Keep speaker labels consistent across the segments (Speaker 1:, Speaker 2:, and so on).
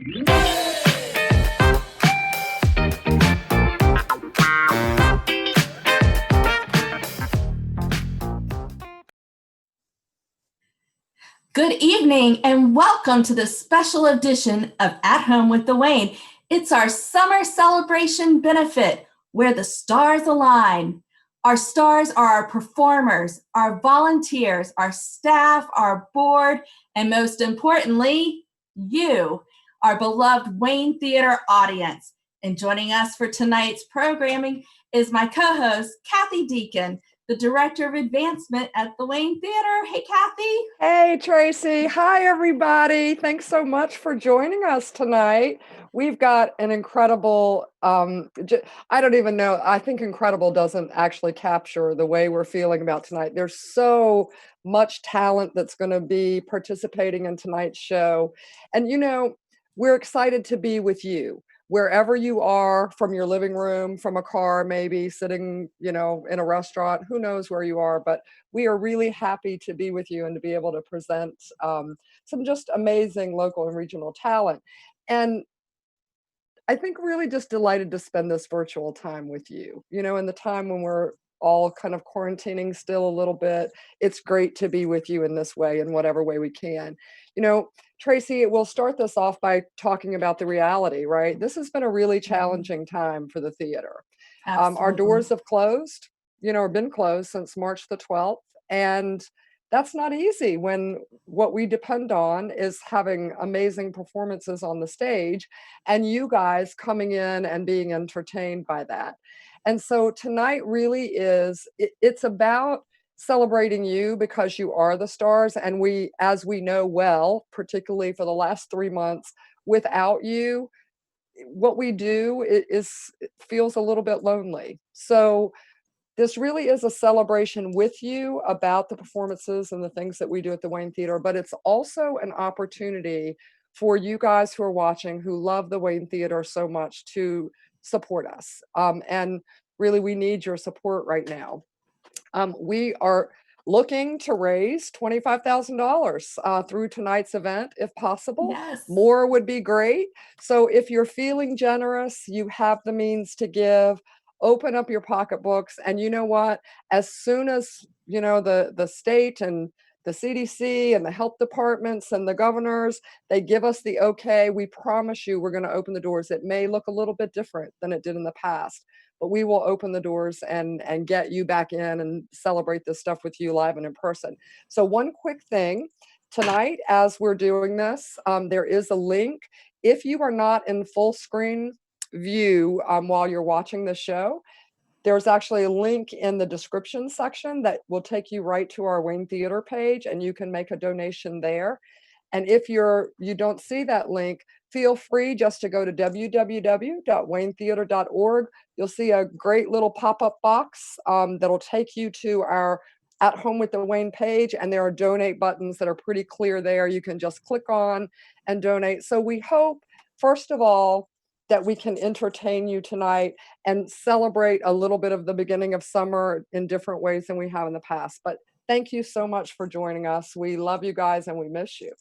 Speaker 1: Good evening and welcome to the special edition of At Home with Dwayne. It's our summer celebration benefit where the stars align. Our stars are our performers, our volunteers, our staff, our board, and most importantly, you, our beloved Wayne Theater audience. And joining us for tonight's programming is my co-host, Kathy Deacon, the Director of Advancement at the Wayne Theater. Hey, Kathy.
Speaker 2: Hey, Tracy. Hi, everybody. Thanks so much for joining us tonight. We've got an incredible, I don't even know, I think incredible doesn't actually capture the way we're feeling about tonight. There's so much talent that's going to be participating in tonight's show. And, we're excited to be with you. Wherever you are, from your living room, from a car, maybe sitting, in a restaurant, who knows where you are, but we are really happy to be with you and to be able to present some just amazing local and regional talent. And I think really just delighted to spend this virtual time with you, in the time when we're all kind of quarantining still a little bit. It's great to be with you in this way, in whatever way we can. Tracy, we'll start this off by talking about the reality, right? This has been a really challenging time for the theater. Our doors have closed, or been closed since March the 12th. And that's not easy when what we depend on is having amazing performances on the stage and you guys coming in and being entertained by that. And so tonight really it's about celebrating you because you are the stars. And we, as we know well, particularly for the last 3 months, without you, what we do feels a little bit lonely. So this really is a celebration with you about the performances and the things that we do at the Wayne Theater, but it's also an opportunity for you guys who are watching, who love the Wayne Theater so much, to support us. And really, we need your support right now. We are looking to raise $25,000 through tonight's event, if possible.
Speaker 1: Yes.
Speaker 2: More would be great. So if you're feeling generous, you have the means to give, open up your pocketbooks. And you know what? As soon as, the state and the CDC and the health departments and the governors, they give us the okay, we promise you we're going to open the doors. It may look a little bit different than it did in the past, but we will open the doors and get you back in and celebrate this stuff with you live and in person. So one quick thing, tonight as we're doing this, there is a link. If you are not in full screen view while you're watching the show, there's actually a link in the description section that will take you right to our Wayne Theater page, and you can make a donation there. And if you don't see that link, feel free just to go to www.waynetheater.org. You'll see a great little pop-up box that'll take you to our At Home with the Wayne page, and there are donate buttons that are pretty clear there. You can just click on and donate. So we hope, first of all, that we can entertain you tonight and celebrate a little bit of the beginning of summer in different ways than we have in the past. But thank you so much for joining us. We love you guys and we miss you.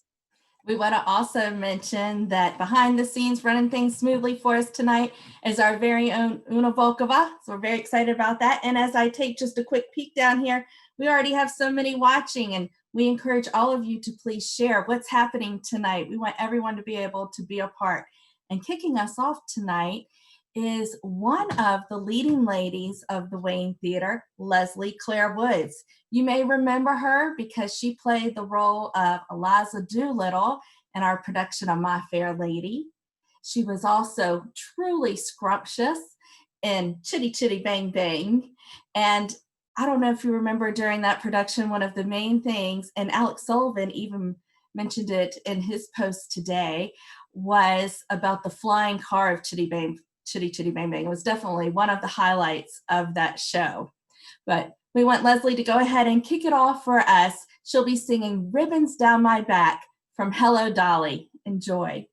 Speaker 1: We want to also mention that behind the scenes, running things smoothly for us tonight, is our very own Una Volkova. So we're very excited about that. And as I take just a quick peek down here, we already have so many watching, and we encourage all of you to please share what's happening tonight. We want everyone to be able to be a part. And kicking us off tonight is one of the leading ladies of the Wayne Theater, Leslie Claire Woods. You may remember her because she played the role of Eliza Doolittle in our production of My Fair Lady. She was also truly scrumptious in Chitty Chitty Bang Bang. And I don't know if you remember during that production, one of the main things, and Alex Sullivan even mentioned it in his post today, was about the flying car of Chitty Chitty Bang Bang. It was definitely one of the highlights of that show. But we want Leslie to go ahead and kick it off for us. She'll be singing Ribbons Down My Back from Hello Dolly. Enjoy.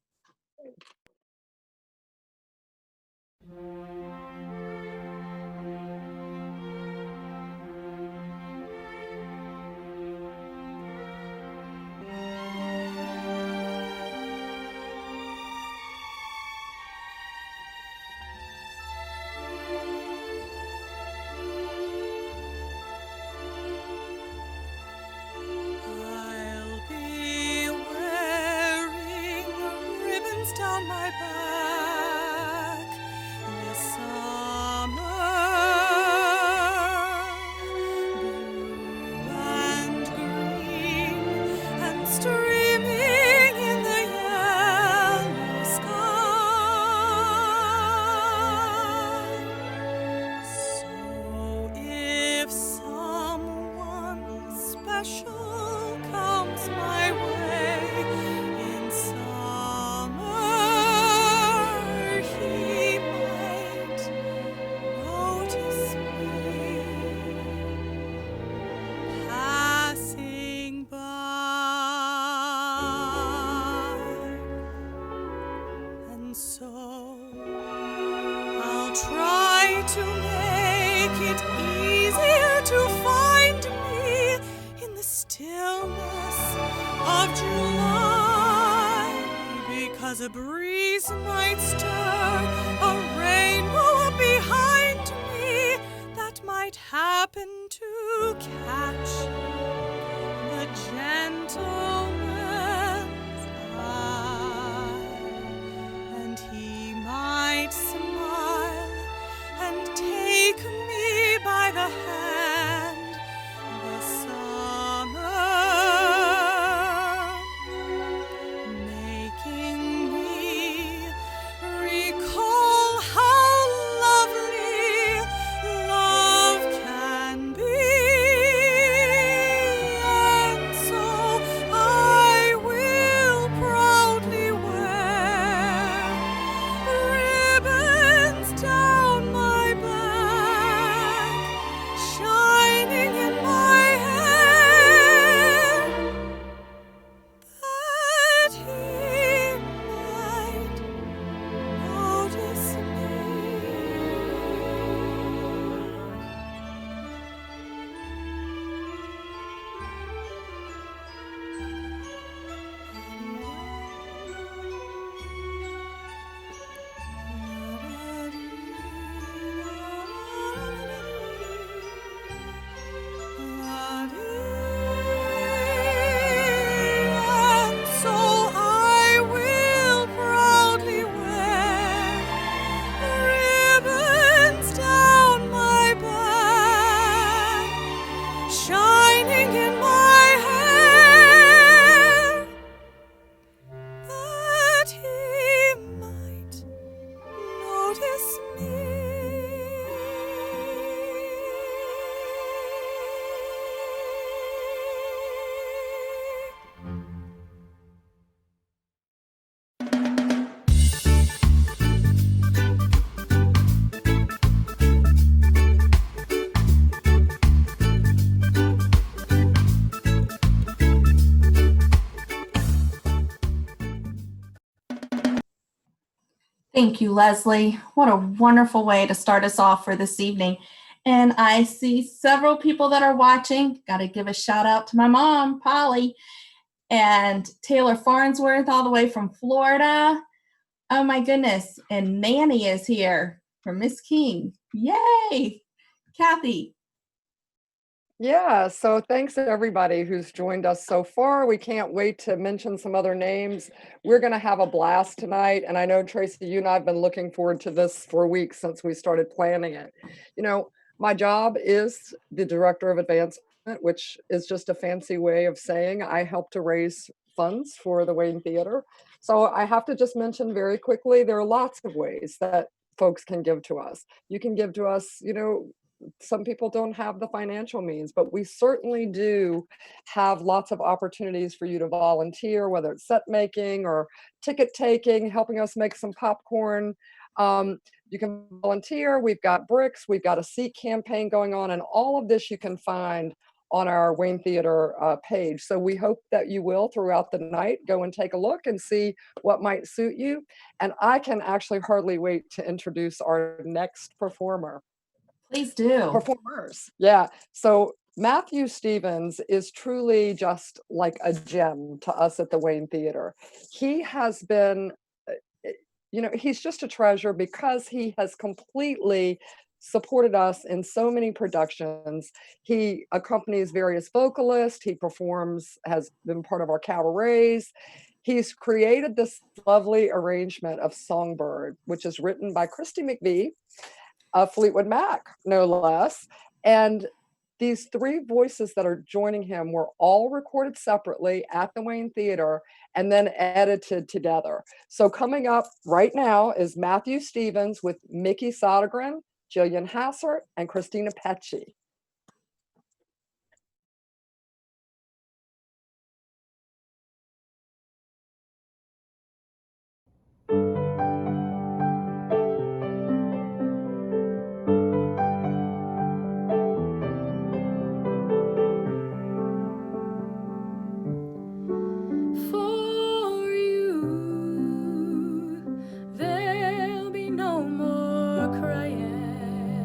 Speaker 3: to make it easier to find me in the stillness of July, because a breeze might stir a rainbow behind me that might happen to catch the gentleman's eye, and he might smile and take me by the hand this summer, making me recall how lovely love can be. And so I will proudly wear ribbons down my back, shining in my hair, that he might notice me. And so I will proudly wear ribbons down my back, shining in my hair, that he might notice me.
Speaker 1: Thank you, Leslie. What a wonderful way to start us off for this evening. And I see several people that are watching. Got to give a shout out to my mom, Polly, and Taylor Farnsworth, all the way from Florida. Oh my goodness. And Nanny is here from Miss King. Yay. Kathy.
Speaker 2: Yeah, so thanks to everybody who's joined us so far. We can't wait to mention some other names. We're going to have a blast tonight. And I know, Tracy, you and I have been looking forward to this for weeks since we started planning it. You know, my job is the Director of Advancement, which is just a fancy way of saying I help to raise funds for the Wayne Theater. So I have to just mention very quickly, there are lots of ways that folks can give to us. You can give to us, some people don't have the financial means, but we certainly do have lots of opportunities for you to volunteer, whether it's set making or ticket taking, helping us make some popcorn. You can volunteer. We've got bricks. We've got a seat campaign going on, and all of this you can find on our Wayne Theater page. So we hope that you will, throughout the night, go and take a look and see what might suit you. And I can actually hardly wait to introduce our next performer.
Speaker 1: Please do.
Speaker 2: Performers. Yeah. So Matthew Stevens is truly just like a gem to us at the Wayne Theater. He has been, he's just a treasure because he has completely supported us in so many productions. He accompanies various vocalists. He performs, has been part of our cabarets. He's created this lovely arrangement of Songbird, which is written by Christy McVie, Fleetwood Mac, no less. And these three voices that are joining him were all recorded separately at the Wayne Theater and then edited together. So coming up right now is Matthew Stevens with Mickey Sodergren, Jillian Hassert, and Christina Pecci.
Speaker 3: For you, there'll be no more crying.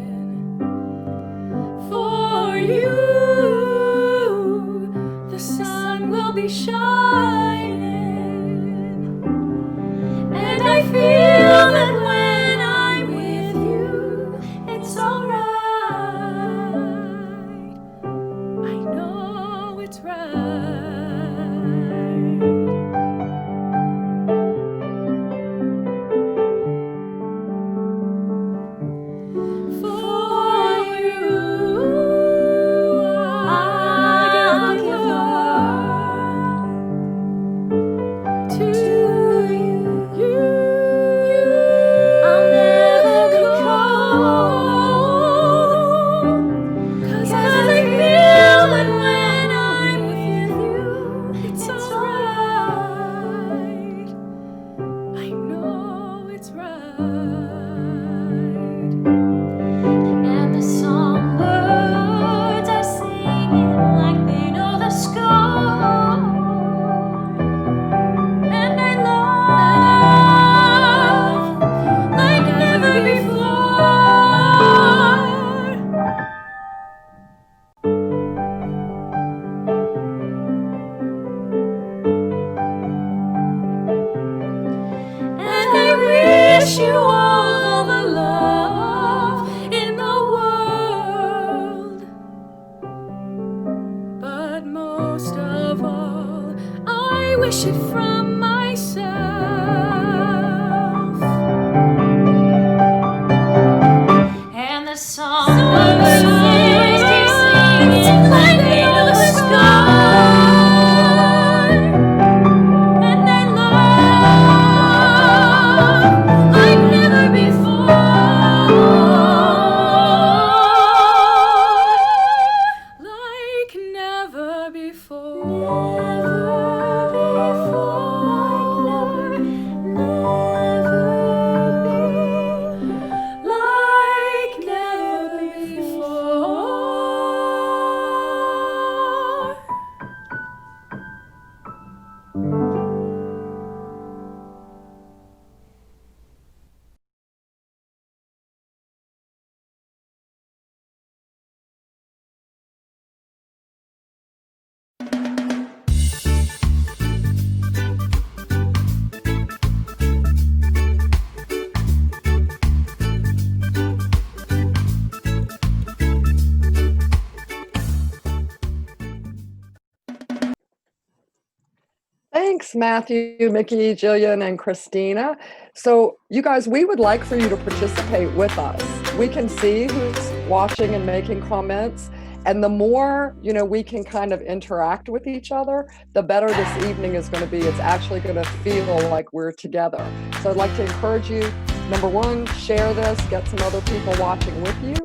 Speaker 2: Thanks, Matthew, Mickey, Jillian, and Christina. So, you guys, we would like for you to participate with us. We can see who's watching and making comments. And the more, we can kind of interact with each other, the better this evening is going to be. It's actually going to feel like we're together. So I'd like to encourage you, number one, share this, get some other people watching with you.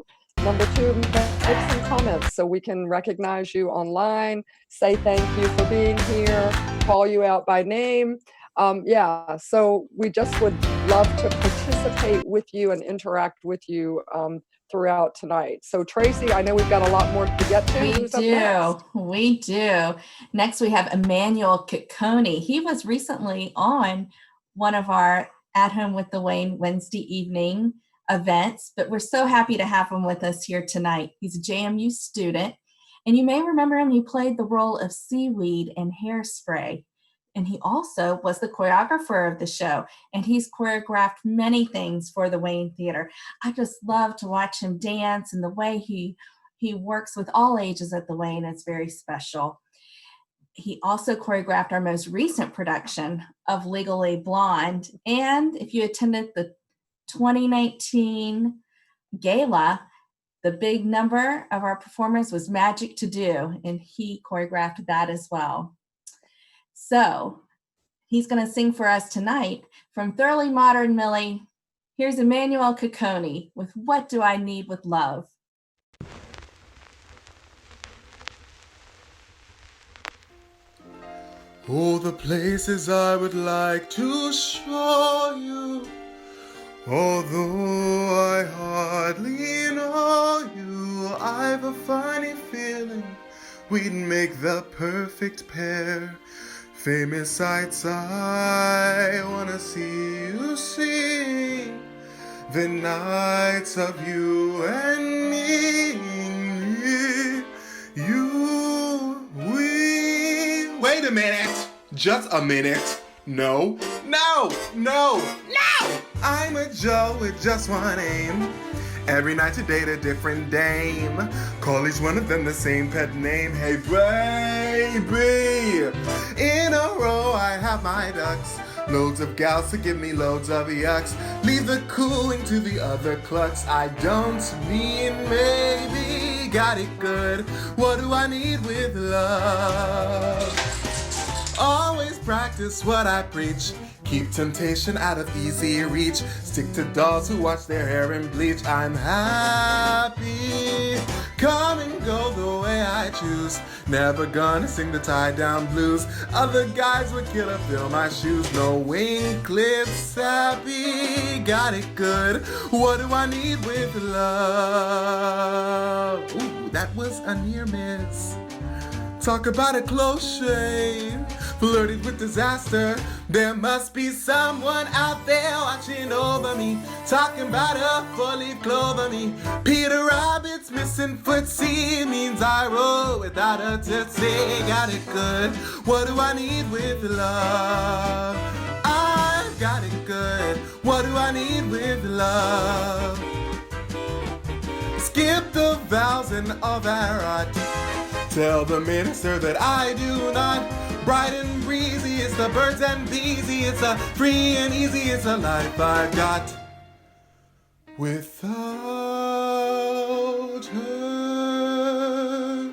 Speaker 2: Number two, make some comments so we can recognize you online, say thank you for being here, call you out by name. So we just would love to participate with you and interact with you throughout tonight. So Tracy, I know we've got a lot more to get to. Who's up next?
Speaker 1: We do. Next, we have Emmanuel Ciccone. He was recently on one of our At Home with the Wayne Wednesday evening events, but we're so happy to have him with us here tonight. He's a JMU student, and you may remember him. He played the role of Seaweed in Hairspray, and he also was the choreographer of the show, and he's choreographed many things for the Wayne Theater. I just love to watch him dance, and the way he works with all ages at the Wayne is very special. He also choreographed our most recent production of Legally Blonde, and if you attended the 2019 gala, the big number of our performers was Magic to Do, and he choreographed that as well. So he's going to sing for us tonight from Thoroughly Modern Millie. Here's Emmanuel Ciccone with What Do I Need with Love?
Speaker 4: Oh, the places I would like to show you, although I hardly know you, I've a funny feeling we'd make the perfect pair. Famous sights I wanna see you see, the nights of you and me, Wait a minute, just a minute. No. I'm a Joe with just one aim. Every night to date a different dame. Call each one of them the same pet name. Hey baby, in a row I have my ducks. Loads of gals to give me loads of yucks. Leave the cooling to the other clucks. I don't mean maybe. Got it good. What do I need with love? Always practice what I preach. Keep temptation out of easy reach. Stick to dolls who wash their hair and bleach. I'm happy. Come and go the way I choose. Never gonna sing the tie-down blues. Other guys would kill or fill my shoes. No wing clips happy. Got it good. What do I need with love? Ooh, that was a near miss. Talk about a close shave. Flirted with disaster. There must be someone out there watching over me. Talking about a four-leaf clover me. Peter Rabbit's missing footsie means I roll without a tootsie. Got it good. What do I need with love? I've got it good. What do I need with love? Skip the vows and all that rot. Tell the minister that I do not. Bright and breezy, it's the birds and beesy. It's a free and easy, it's a life I've got. Without her.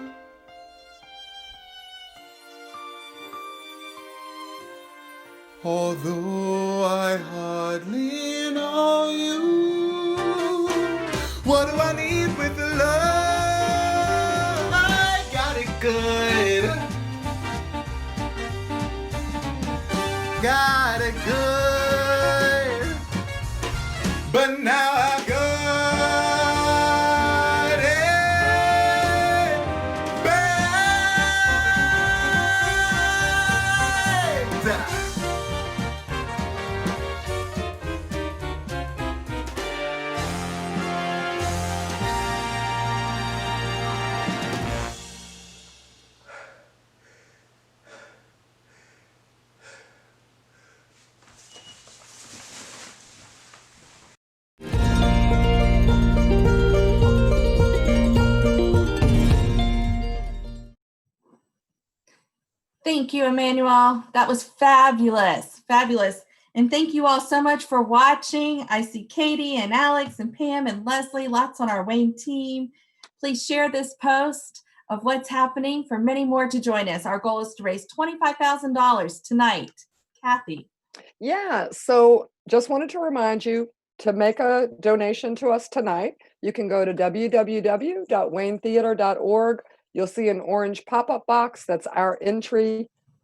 Speaker 4: Although I hardly know you. What do I need with love? I got it good. Got it good. But now I've got it bad.
Speaker 1: Thank you, Emmanuel. That was fabulous, fabulous. And thank you all so much for watching. I see Katie and Alex and Pam and Leslie, lots on our Wayne team. Please share this post of what's happening for many more to join us. Our goal is to raise $25,000 tonight. Kathy.
Speaker 2: Yeah, so just wanted to remind you to make a donation to us tonight. You can go to www.waynetheater.org. You'll see an orange pop-up box. That's our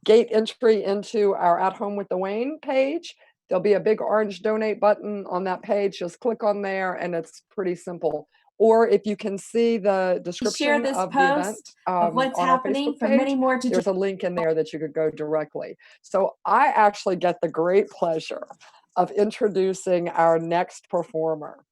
Speaker 2: gate entry into our At Home with the Wayne page. There'll be a big orange donate button on that page. Just click on there and it's pretty simple. Or if you can see the
Speaker 1: Share
Speaker 2: description
Speaker 1: this
Speaker 2: of the event
Speaker 1: post of what's
Speaker 2: on our
Speaker 1: happening
Speaker 2: Facebook
Speaker 1: for many
Speaker 2: page,
Speaker 1: more to join.
Speaker 2: there's a link in there that you could go directly. So I actually get the great pleasure of introducing our next performer,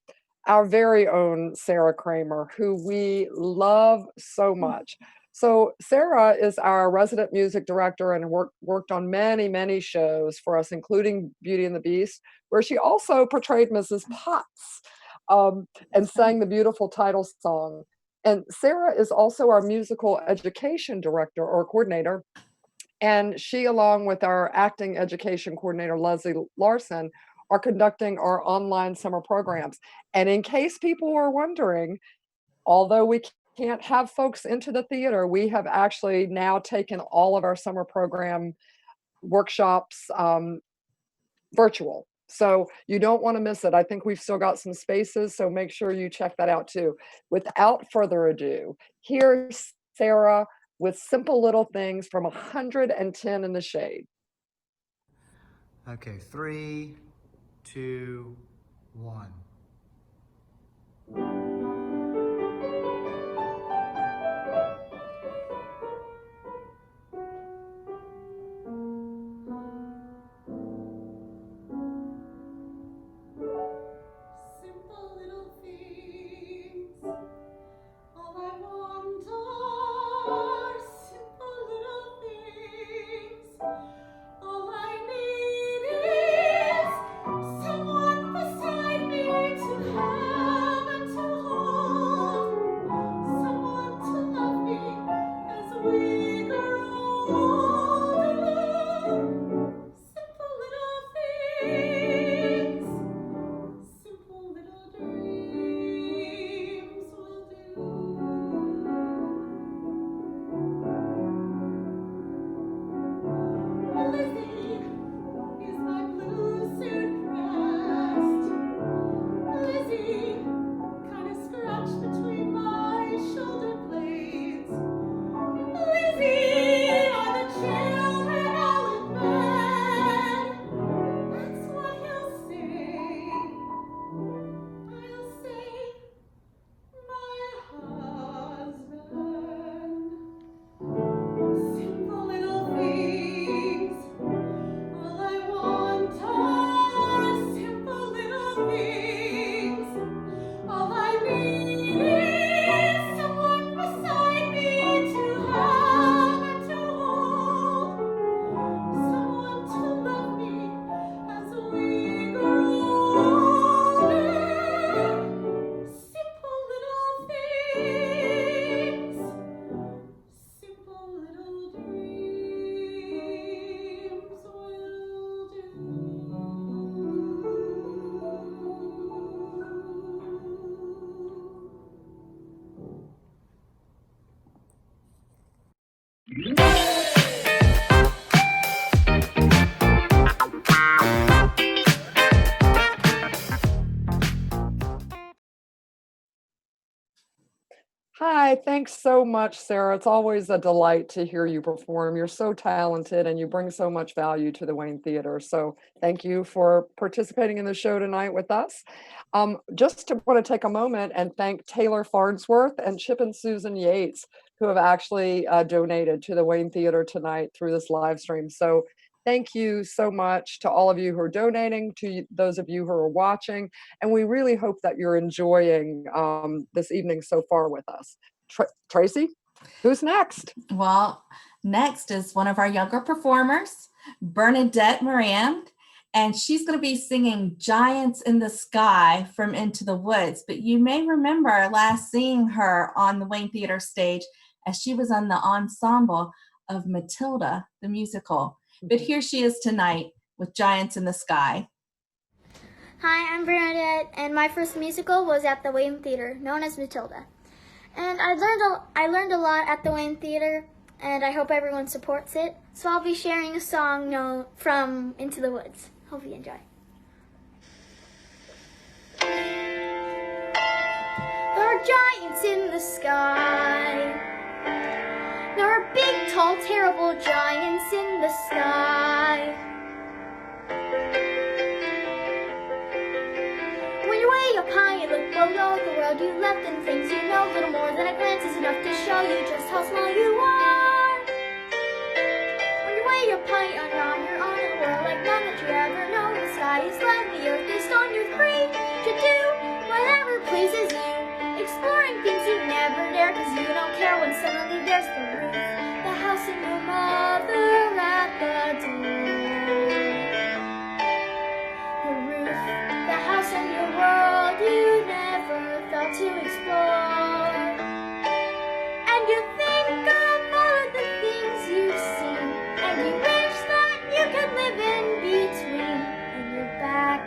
Speaker 2: our very own Sarah Kramer, who we love so much. So Sarah is our resident music director and worked on many, many shows for us, including Beauty and the Beast, where she also portrayed Mrs. Potts and sang the beautiful title song. And Sarah is also our musical education director or coordinator. And she, along with our acting education coordinator, Leslie Larson, are conducting our online summer programs. And in case people were wondering, although we can't have folks into the theater, we have actually now taken all of our summer program workshops virtual. So you don't want to miss it. I think we've still got some spaces, so make sure you check that out too. Without further ado, here's Sarah with Simple Little Things from 110 in the Shade.
Speaker 5: Okay, 3, 2, 1.
Speaker 3: Simple little things, all I want are simple little things. All I need is someone beside me to have and to hold, someone to love me as we grow older. Simple little things. Simple little dreams will do. Lizzie is my blue suit pressed. Lizzie, kinda scratched between my shoulder blades. Lizzie, are the children all in bed? That's what he'll say. I'll say, my husband. Simple little things, all I want are simple little things. All I need is someone beside me to have and to hold, someone to love me as we grow older. Simple little things, simple little dreams will do.
Speaker 2: Hi, thanks so much, Sarah. It's always a delight to hear you perform. You're so talented and you bring so much value to the Wayne Theater. So thank you for participating in the show tonight with us. Just want to take a moment and thank Taylor Farnsworth and Chip and Susan Yates, who have actually donated to the Wayne Theater tonight through this live stream. So thank you so much to all of you who are donating, to those of you who are watching, and we really hope that you're enjoying this evening so far with us. Tracy, who's next?
Speaker 1: Well, next is one of our younger performers, Bernadette Moran, and she's going to be singing Giants in the Sky from Into the Woods. But you may remember last seeing her on the Wayne Theater stage as she was on the ensemble of Matilda, the musical. But here she is tonight with Giants in the Sky.
Speaker 6: Hi, I'm Bernadette, and my first musical was at the Wayne Theater, known as Matilda. And I learned a lot at the Wayne Theater, and I hope everyone supports it. So I'll be sharing a song from Into the Woods. Hope you enjoy. There are giants in the sky. There are big, tall, terrible giants in the sky. When you're way up high and look below the world you left and things you know, little more than a glance is enough to show you just how small you are. When you're way up high and on your own in a world like none that you ever know, the sky is like the earth is stone, you're free to do whatever pleases you, exploring things you never dare, cause you don't care when suddenly there's the roof, the house and your mother at the door. The roof, the house and your world you never thought to explore. And you think of all of the things you've seen, and you wish that you could live in between. And you're back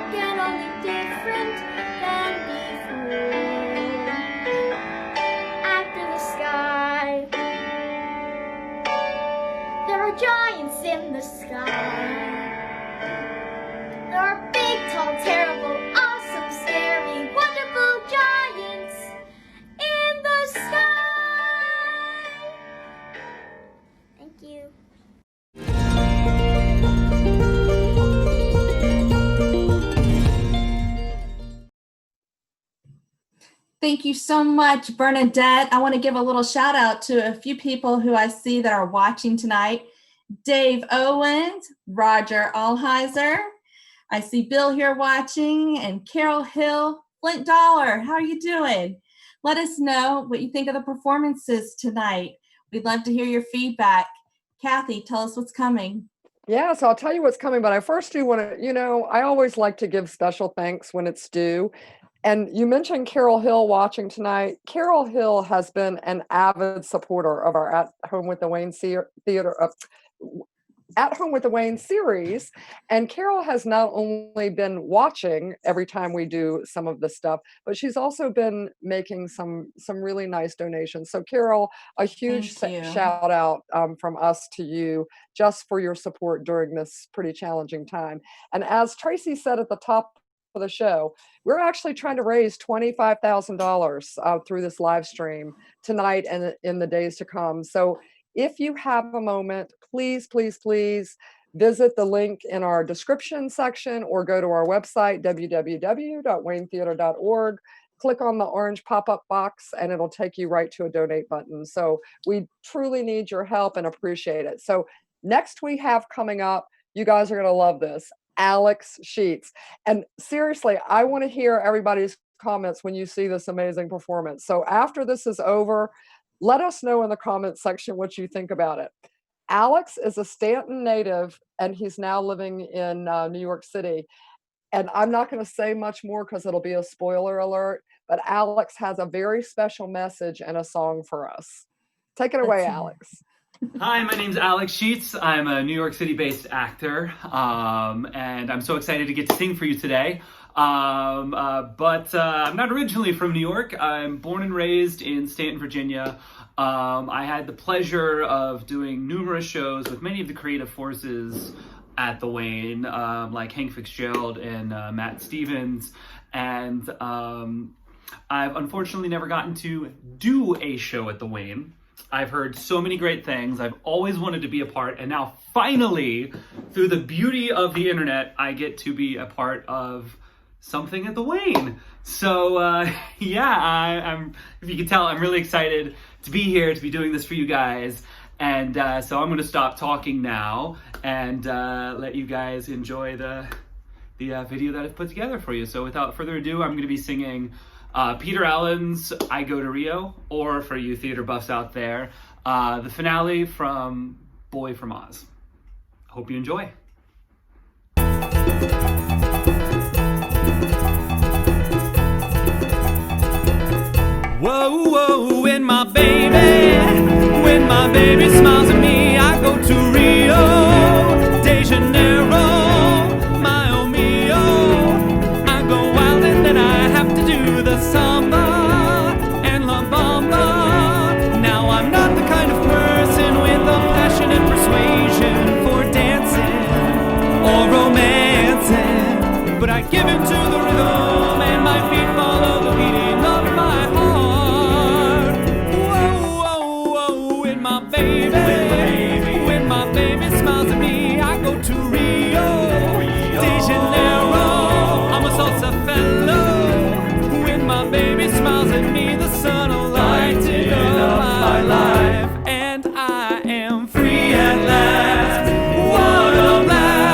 Speaker 6: again, only different than before. After the sky, there are giants in the sky. There are big, tall, terrible, awesome, scary, wonderful giants in the sky. Thank you.
Speaker 1: Thank you so much, Bernadette. I want to give a little shout out to a few people who I see that are watching tonight. Dave Owens, Roger Alheiser. I see Bill here watching, and Carol Hill, Flint Dollar. How are you doing? Let us know what you think of the performances tonight. We'd love to hear your feedback. Kathy, tell us what's coming.
Speaker 2: Yeah, so I'll tell you what's coming, but I first do want to, I always like to give special thanks when it's due. And you mentioned Carol Hill watching tonight. Carol Hill has been an avid supporter of our At Home with the Wayne At Home with the Wayne series. And Carol has not only been watching every time we do some of this stuff, but she's also been making some really nice donations. So Carol, a huge shout out from us to you just for your support during this pretty challenging time. And as Tracy said at the top of the show, we're actually trying to raise $25,000 through this live stream tonight and in the days to come. So if you have a moment, please, please, please visit the link in our description section or go to our website, www.waynetheater.org. Click on the orange pop-up box and it'll take you right to a donate button. So we truly need your help and appreciate it. So next we have coming up, you guys are going to love this, Alex Sheets. And seriously, I want to hear everybody's comments when you see this amazing performance. So after this is over, let us know in the comments section what you think about it. Alex is a Stanton native, and he's now living in New York City. And I'm not going to say much more because it'll be a spoiler alert, but Alex has a very special message and a song for us. Take it away, Alex.
Speaker 7: Hi, my name's Alex Sheets. I'm a New York City-based actor, and I'm so excited to get to sing for you today. But I'm not originally from New York. I'm born and raised in Stanton, Virginia. I had the pleasure of doing numerous shows with many of the creative forces at the Wayne, like Hank Fitzgerald and Matt Stevens. And I've unfortunately never gotten to do a show at the Wayne. I've heard so many great things. I've always wanted to be a part, and now finally, through the beauty of the internet, I get to be a part of something at the Wayne. So I'm, if you can tell, I'm really excited to be here, to be doing this for you guys. And so I'm going to stop talking now and let you guys enjoy the video that I've put together for you. So without further ado, I'm going to be singing Peter Allen's I Go to Rio, or for you theater buffs out there, the finale from Boy from Oz. Hope you enjoy. Whoa, whoa, when my baby smiles at me,
Speaker 8: my baby smiles at me, the sun will lighten up my life. And I am free at last. What a blast!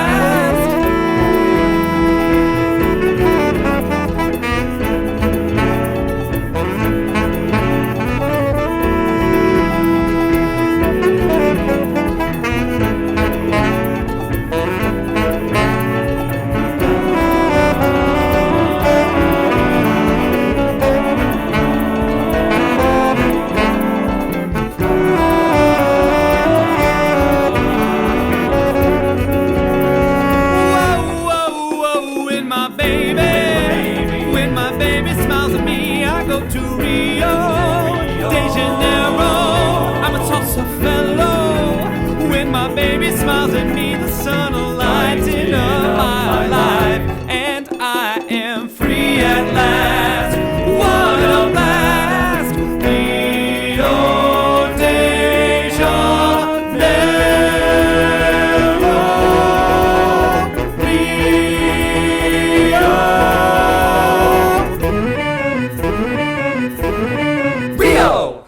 Speaker 8: Smiles at me, the sun will lighten up my life, and I am free at last. What a blast! Rio de Janeiro, Rio, Rio.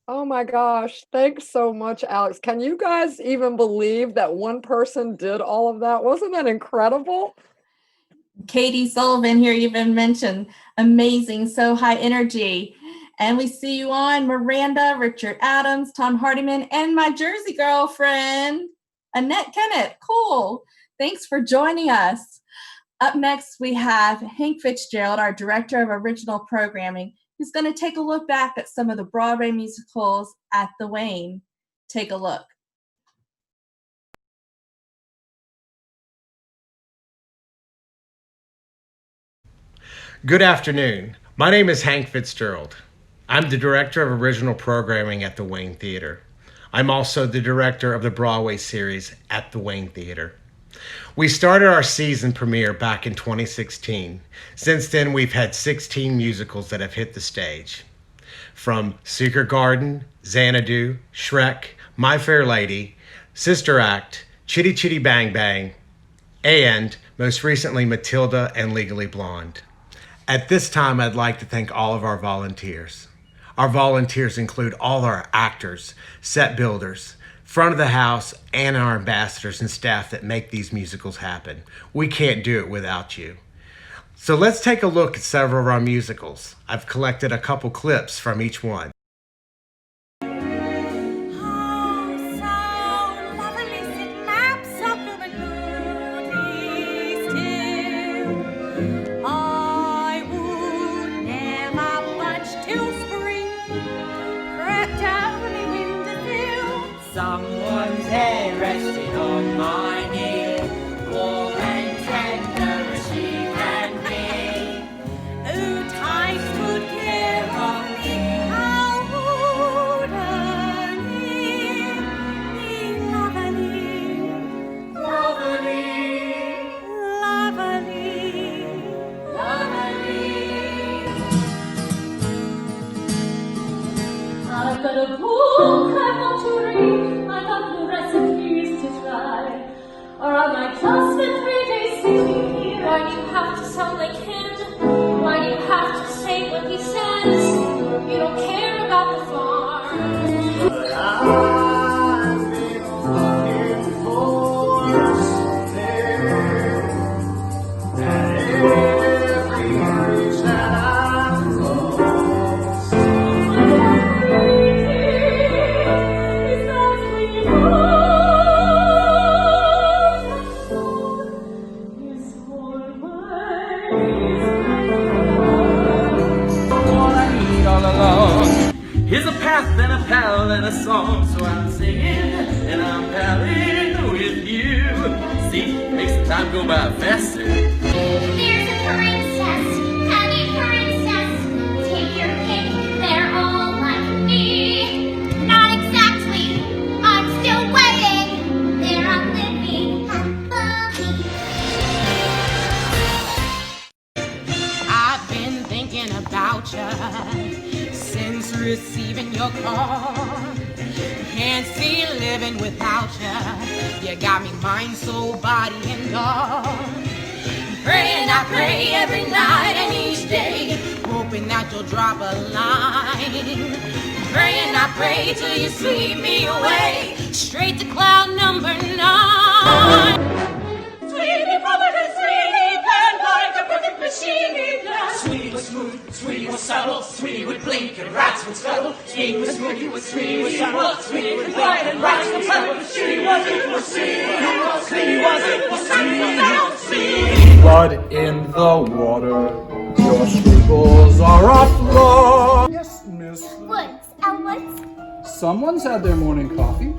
Speaker 2: Oh my gosh, thanks so much, Alex. Can you guys even believe that one person did all of that? Wasn't that incredible?
Speaker 1: Katie Sullivan here even mentioned amazing, so high energy. And we see you on Miranda, Richard Adams, Tom Hardiman, and my Jersey girlfriend, Annette Kennett. Cool. Thanks for joining us. Up next, we have Hank Fitzgerald, our Director of Original Programming, who's going to take a look back at some of the Broadway musicals at the Wayne. Take a look.
Speaker 9: Good afternoon. My name is Hank Fitzgerald. I'm the Director of Original Programming at the Wayne Theater. I'm also the Director of the Broadway series at the Wayne Theater. We started our season premiere back in 2016. Since then, we've had 16 musicals that have hit the stage. From Secret Garden, Xanadu, Shrek, My Fair Lady, Sister Act, Chitty Chitty Bang Bang, and most recently Matilda and Legally Blonde. At this time, I'd like to thank all of our volunteers. Our volunteers include all our actors, set builders, front of the house, and our ambassadors and staff that make these musicals happen. We can't do it without you. So let's take a look at several of our musicals. I've collected a couple clips from each one.
Speaker 3: Someone's head resting on my knee, warm and tender as she can be. Who takes good care of me? How wouldn't it be lovely, lovely, lovely, lovely? I've got a book I want to read. I've got new recipes to try. Or am I just a 3-day sitting here? Why do you have to sound like him? Why do you have to say what he says? You don't care about the farm. But I've been looking for something that every reach that I've lost.
Speaker 8: Here's a path and a pal and a song, so I'm singing and I'm palling with you. See, makes the time go by faster.
Speaker 6: There's a princess, honey princess. Take your pick, they're all like me. Not exactly, I'm still waiting. They're on living happily.
Speaker 3: I've been thinking about you since receiving your call.
Speaker 10: Can't see living without you. You got me mind, soul, body, and all. Praying, I pray every night and each day, hoping that you'll drop a line. Praying, I pray till you sweep me away, straight to cloud number 9.
Speaker 3: Sweetie, providence, sweetie, pen like a perfect machine. Sweetie was smooth, sweetie was subtle, sweetie would blink and rats would scuttle. Sweetie was smooth, sweetie was subtle, sweetie would blink and rats would scuttle. Sweetie was equal, sweetie was equal, sweetie.
Speaker 8: Blood in the water, your scruples are afloat. Yes, Miss.
Speaker 6: Woods. Woods?
Speaker 11: Someone's had their morning coffee.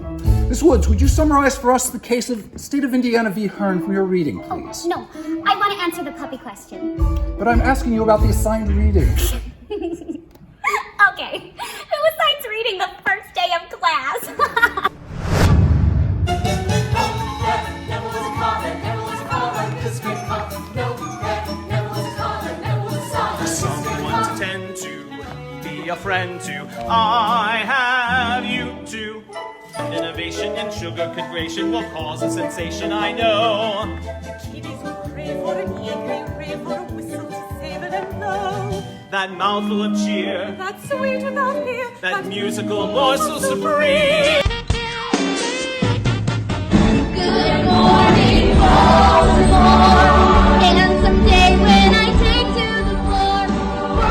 Speaker 11: Miss Woods, would you summarize for us the case of State of Indiana v. Hearn from your reading, please?
Speaker 6: Oh, no. I want to answer the puppy question.
Speaker 11: But I'm asking you about the assigned reading.
Speaker 6: Okay. Who assigns reading the first day of class?
Speaker 8: Someone to tend to, be a friend to. I have you too. Innovation in sugar configuration will cause a sensation, I know.
Speaker 3: Kiddies will crave for an eagle, crave for a whistle to save them low.
Speaker 8: That mouthful of cheer,
Speaker 3: That sweet without fear,
Speaker 8: that musical morsel supreme.
Speaker 6: Good morning, Baltimore. And someday when I take to the floor, we'll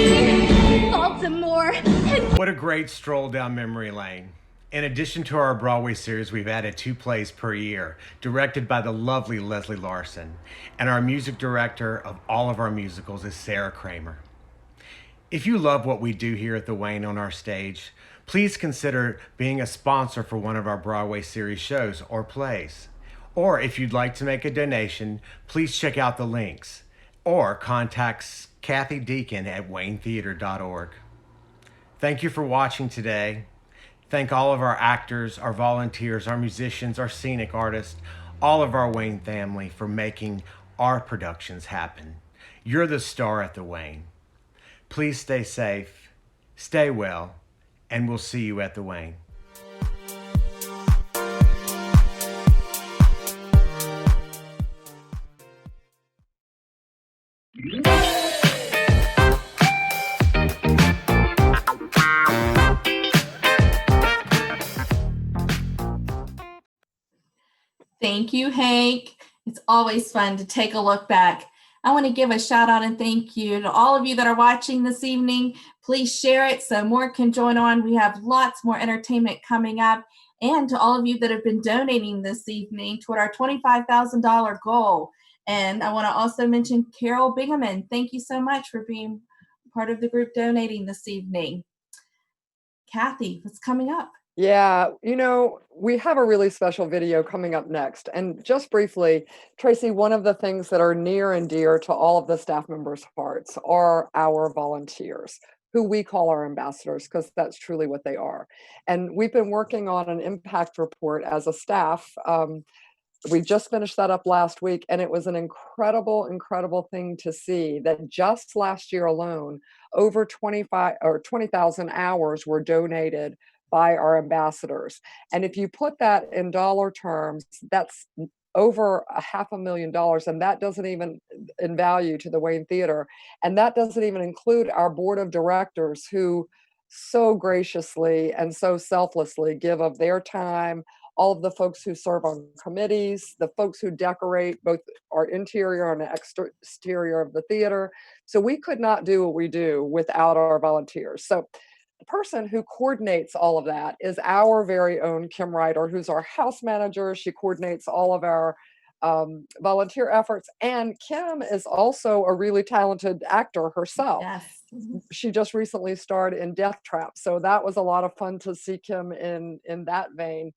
Speaker 6: and see Baltimore.
Speaker 9: What a great stroll down memory lane. In addition to our Broadway series, we've added 2 plays per year, directed by the lovely Leslie Larson. And our music director of all of our musicals is Sarah Kramer. If you love what we do here at the Wayne on our stage, please consider being a sponsor for one of our Broadway series shows or plays. Or if you'd like to make a donation, please check out the links or contact Kathy Deacon at waynetheater.org. Thank you for watching today. Thank all of our actors, our volunteers, our musicians, our scenic artists, all of our Wayne family for making our productions happen. You're the star at the Wayne. Please stay safe, stay well, and we'll see you at the Wayne.
Speaker 1: Thank you, Hank. It's always fun to take a look back. I want to give a shout out and thank you to all of you that are watching this evening. Please share it so more can join on. We have lots more entertainment coming up. And to all of you that have been donating this evening toward our $25,000 goal. And I want to also mention Carol Bingaman. Thank you so much for being part of the group donating this evening. Kathy, what's coming up?
Speaker 2: Yeah, we have a really special video coming up next. And just briefly, Tracy, one of the things that are near and dear to all of the staff members' hearts are our volunteers, who we call our ambassadors, because that's truly what they are. And we've been working on an impact report as a staff. We just finished that up last week, and it was an incredible, incredible thing to see that just last year alone, over 20,000 hours were donated by our ambassadors. And if you put that in dollar terms, that's over $500,000, and that doesn't even in value to the Wayne Theater. And that doesn't even include our board of directors who so graciously and so selflessly give of their time, all of the folks who serve on committees, the folks who decorate both our interior and exterior of the theater. So we could not do what we do without our volunteers. So the person who coordinates all of that is our very own Kim Ryder, who's our house manager. She coordinates all of our volunteer efforts. And Kim is also a really talented actor herself.
Speaker 1: Yes.
Speaker 2: She just recently starred in Death Trap. So that was a lot of fun to see Kim in that vein.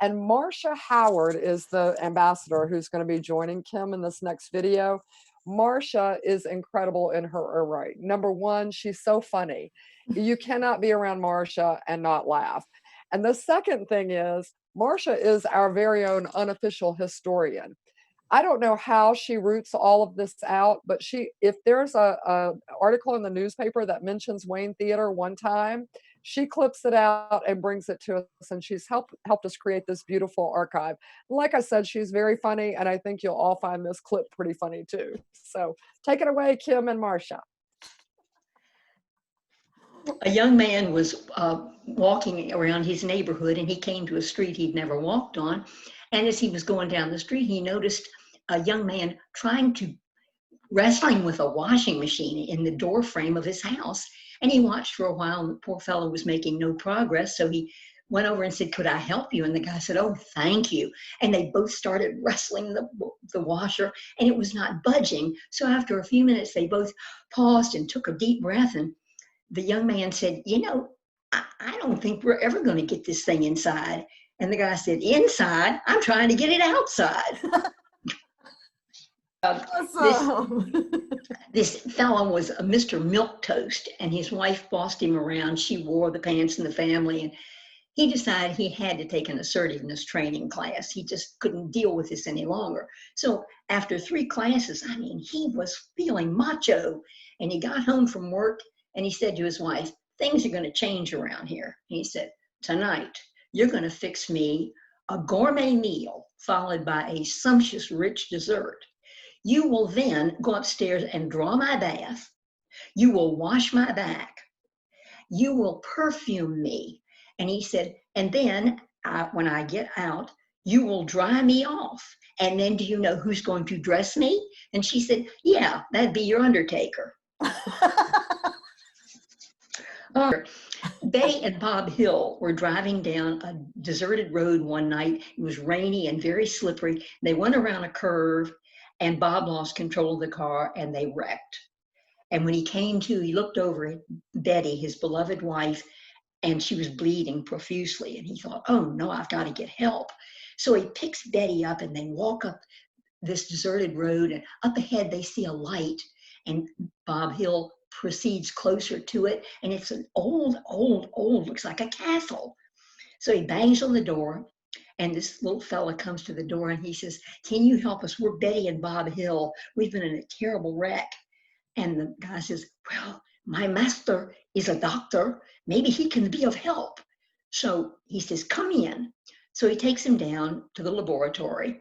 Speaker 2: And Marcia Howard is the ambassador who's going to be joining Kim in this next video. Marcia is incredible in her own right. Number one, she's so funny. You cannot be around Marcia and not laugh. And the second thing is, Marcia is our very own unofficial historian. I don't know how she roots all of this out, but if there's a article in the newspaper that mentions Wayne Theater one time, She clips it out and brings it to us, and she's helped us create this beautiful archive. Like I said, she's very funny, and I think you'll all find this clip pretty funny too. So take it away, Kim and Marcia.
Speaker 12: A young man was walking around his neighborhood, and he came to a street he'd never walked on. And as he was going down the street, he noticed a young man wrestling with a washing machine in the door frame of his house. And he watched for a while, and the poor fellow was making no progress. So he went over and said, "Could I help you?" And the guy said, "Oh, thank you." And they both started wrestling the washer, and it was not budging. So after a few minutes, they both paused and took a deep breath. And the young man said, I don't think we're ever going to get this thing inside. And the guy said, "Inside? I'm trying to get it outside." This fellow was a Mr. Milquetoast, and his wife bossed him around. She wore the pants in the family, and he decided he had to take an assertiveness training class. He just couldn't deal with this any longer. So after 3 classes, he was feeling macho, and he got home from work, and he said to his wife, "Things are going to change around here." And he said, "Tonight, you're going to fix me a gourmet meal followed by a sumptuous, rich dessert. You will then go upstairs and draw my bath. You will wash my back. You will perfume me." And he said, "And then when I get out, you will dry me off. And then do you know who's going to dress me?" And she said, "Yeah, that'd be your undertaker." Betty and Bob Hill were driving down a deserted road one night. It was rainy and very slippery. They went around a curve, and Bob lost control of the car, and they wrecked. And when he came to, he looked over at Betty, his beloved wife, and she was bleeding profusely. And he thought, "Oh no, I've got to get help." So he picks Betty up, and they walk up this deserted road, and up ahead they see a light, and Bob Hill proceeds closer to it, and it's an old, looks like a castle. So he bangs on the door, and this little fella comes to the door, and he says, "Can you help us? We're Betty and Bob Hill. We've been in a terrible wreck." And the guy says, "Well, my master is a doctor. Maybe he can be of help." So he says, "Come in." So he takes him down to the laboratory,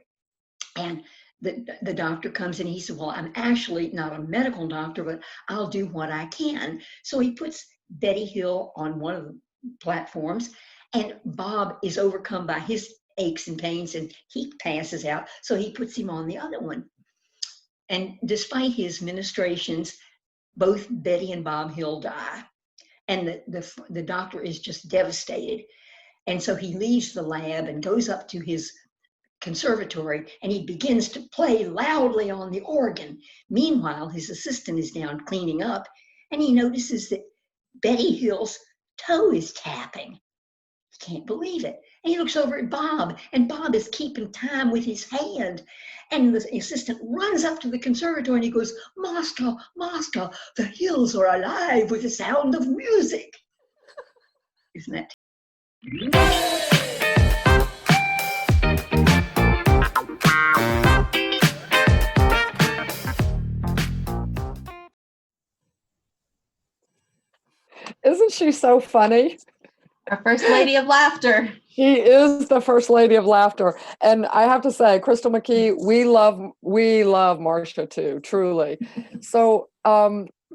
Speaker 12: and the doctor comes in. He said, "Well, I'm actually not a medical doctor, but I'll do what I can." So he puts Betty Hill on one of the platforms, and Bob is overcome by his aches and pains, and he passes out. So he puts him on the other one. And despite his ministrations, both Betty and Bob Hill die. And the doctor is just devastated. And so he leaves the lab and goes up to his conservatory, and he begins to play loudly on the organ. Meanwhile, his assistant is down cleaning up, and he notices that Betty Hill's toe is tapping. He can't believe it. And he looks over at Bob, and Bob is keeping time with his hand. And the assistant runs up to the conservatory, and he goes, "Master, master, the hills are alive with the sound of music." Isn't that?
Speaker 2: Isn't she so funny?
Speaker 1: Our first lady of laughter.
Speaker 2: She is the first lady of laughter. And I have to say, Crystal McKee, we love Marcia too, truly. So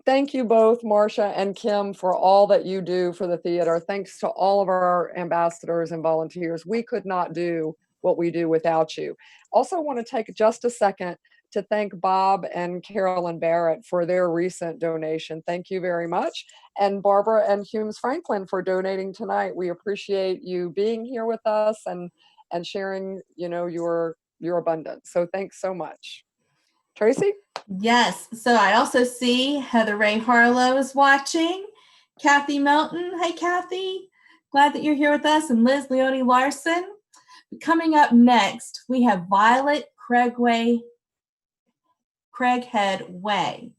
Speaker 2: thank you both, Marcia and Kim, for all that you do for the theater. Thanks to all of our ambassadors and volunteers. We could not do what we do without you. Also want to take just a second to thank Bob and Carolyn Barrett for their recent donation. Thank you very much. And Barbara and Humes Franklin for donating tonight. We appreciate you being here with us and sharing, your abundance. So thanks so much. Tracy?
Speaker 1: Yes. So I also see Heather Ray Harlow is watching. Kathy Melton. Hi, Kathy. Glad that you're here with us. And Liz Leone Larson. Coming up next, we have Violet Craighead Way.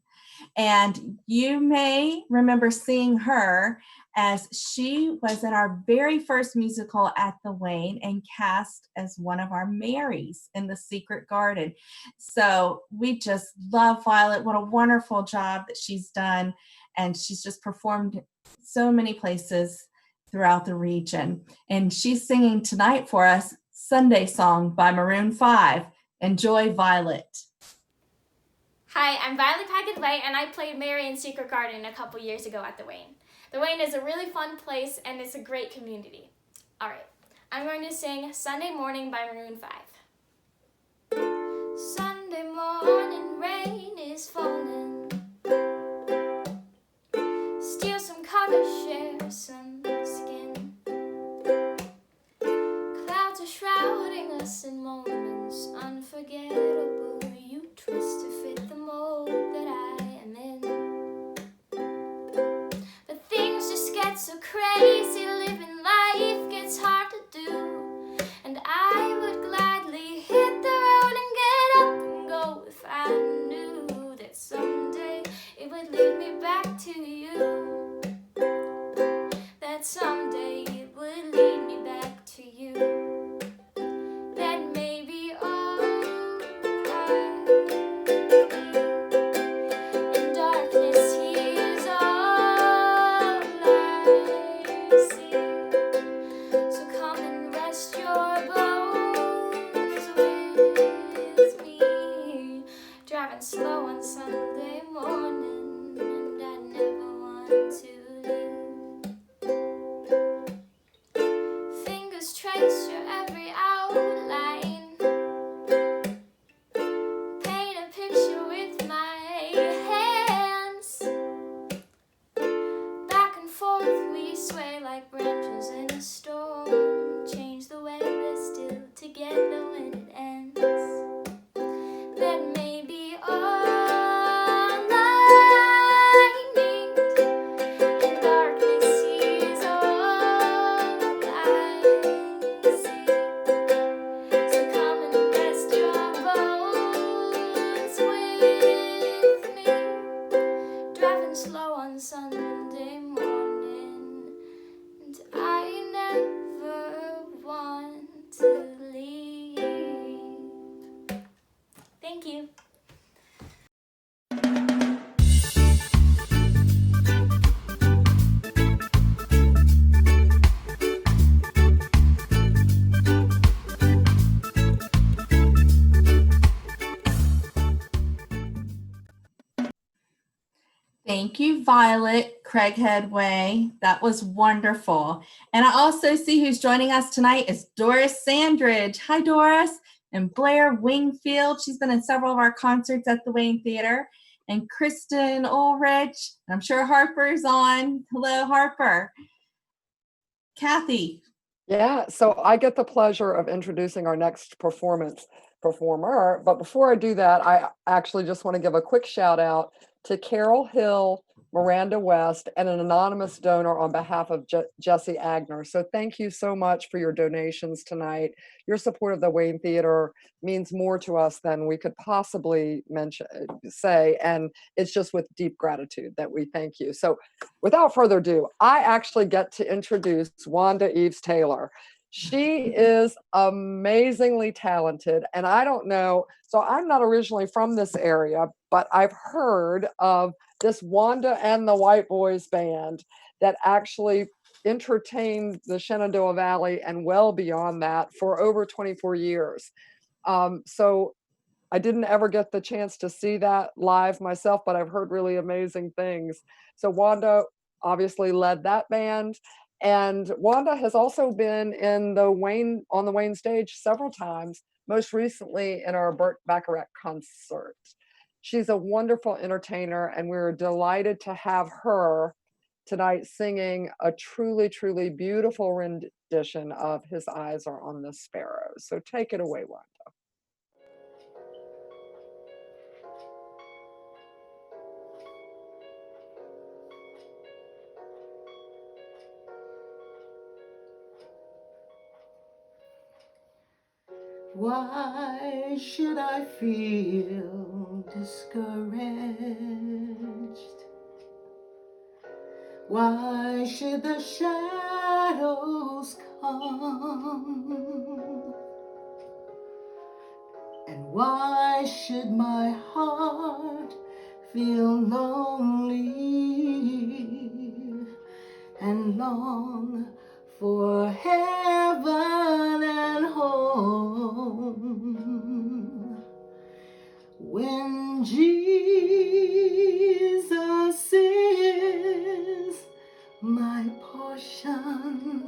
Speaker 1: And you may remember seeing her as she was in our very first musical at the Wayne and cast as one of our Marys in The Secret Garden. So we just love Violet. What a wonderful job that she's done. And she's just performed so many places throughout the region. And she's singing tonight for us Sunday Song by Maroon 5. Enjoy, Violet.
Speaker 13: Hi, I'm Violet Packard-White, and I played Mary in Secret Garden a couple years ago at the Wayne. The Wayne is a really fun place, and it's a great community. All right, I'm going to sing Sunday Morning by Maroon 5. Sunday morning, rain is falling. Steal some color, share some skin. Clouds are shrouding us in moments unforgettable. You twist to fit the mold that I am in. But things just get so crazy, living life gets hard to do. And I would gladly hit the road and get up and go if I knew that someday it would lead me back to you. That someday it would lead me back to you. That may be all I need. In darkness, He is all I see. So come and rest your bones with me. Driving slow on Sunday morning, and I never want to leave. Fingers trace your every outline. Paint a picture with my hands. Back and forth we sway like branches in a storm. Change the weather, still together when it ends. That may be all I need. In darkness, He is all I see. So come and rest your bones with me. Driving slow on Sunday morning, and I never want to leave. Thank you.
Speaker 1: Thank you, Violet Craighead Way. That was wonderful. And I also see who's joining us tonight is Doris Sandridge. Hi, Doris. And Blair Wingfield. She's been in several of our concerts at the Wayne Theater. And Kristen Ulrich. I'm sure Harper's on. Hello, Harper. Kathy.
Speaker 2: Yeah, so I get the pleasure of introducing our next performer. But before I do that, I actually just want to give a quick shout out to Carol Hill, Miranda West, and an anonymous donor on behalf of Jesse Agner. So thank you so much for your donations tonight. Your support of the Wayne Theater means more to us than we could possibly say, and it's just with deep gratitude that we thank you. So without further ado, I actually get to introduce Wanda Eves Taylor. She is amazingly talented, and I don't know, so I'm not originally from this area, but I've heard of this Wanda and the White Boys band that actually entertained the Shenandoah Valley and well beyond that for over 24 years. So I didn't ever get the chance to see that live myself, but I've heard really amazing things. So Wanda obviously led that band. And Wanda has also been in on the Wayne stage several times, most recently in our Burt Bacharach concert. She's a wonderful entertainer, and we're delighted to have her tonight singing a truly, truly beautiful rendition of His Eyes Are on the Sparrows. So take it away, Wanda.
Speaker 14: Why should I feel discouraged? Why should the shadows come? And why should my heart feel lonely? and long for heaven and home. When Jesus is my portion,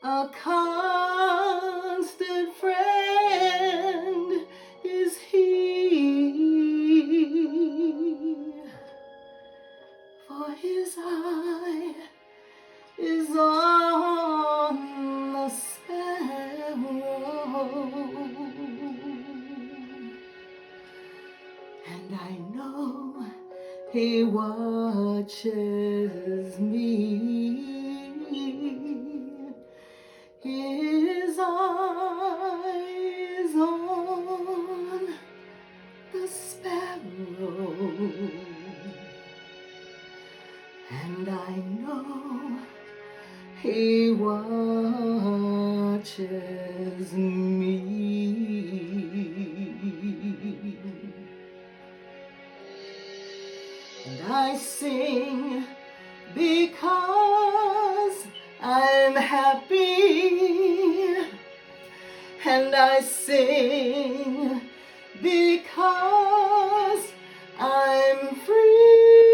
Speaker 14: a constant friend is he, for his eye is on the sparrow, and I know he watches me. His eyes on the sparrow, and I know he watches me. And I sing because I'm happy, and I sing because I'm free,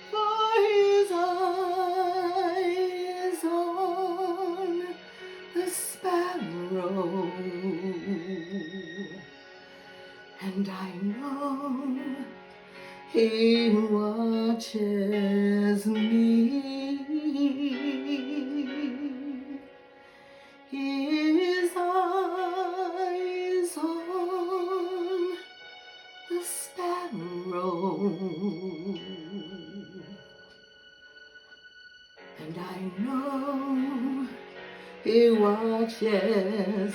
Speaker 14: for his eyes on the sparrow, and I know he watches me. His eyes on the sparrow, and I know he watches.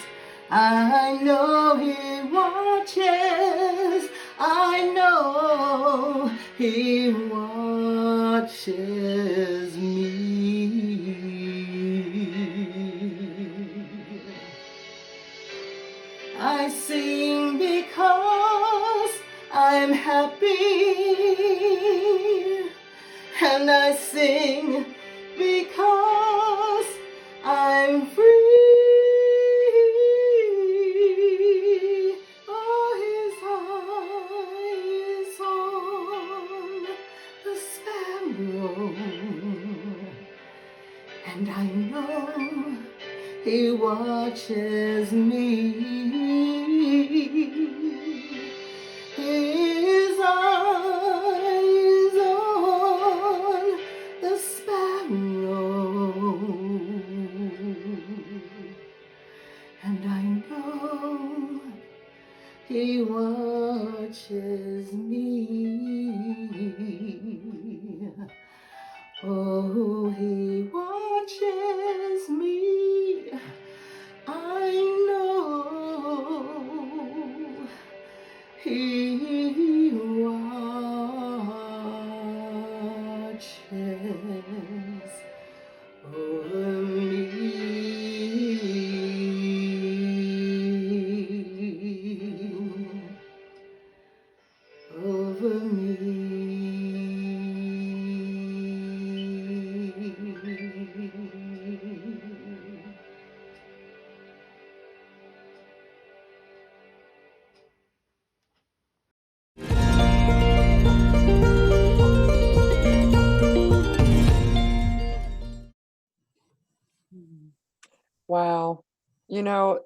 Speaker 14: I know he watches. I know he watches me. I sing because I'm happy, and I sing because I'm free. Oh, his eyes on the sparrow, and I know he watches me. His eyes on the sparrow, and I know he watches me. Oh, he watches me. I know he watches over me, over me.
Speaker 2: Wow. You know,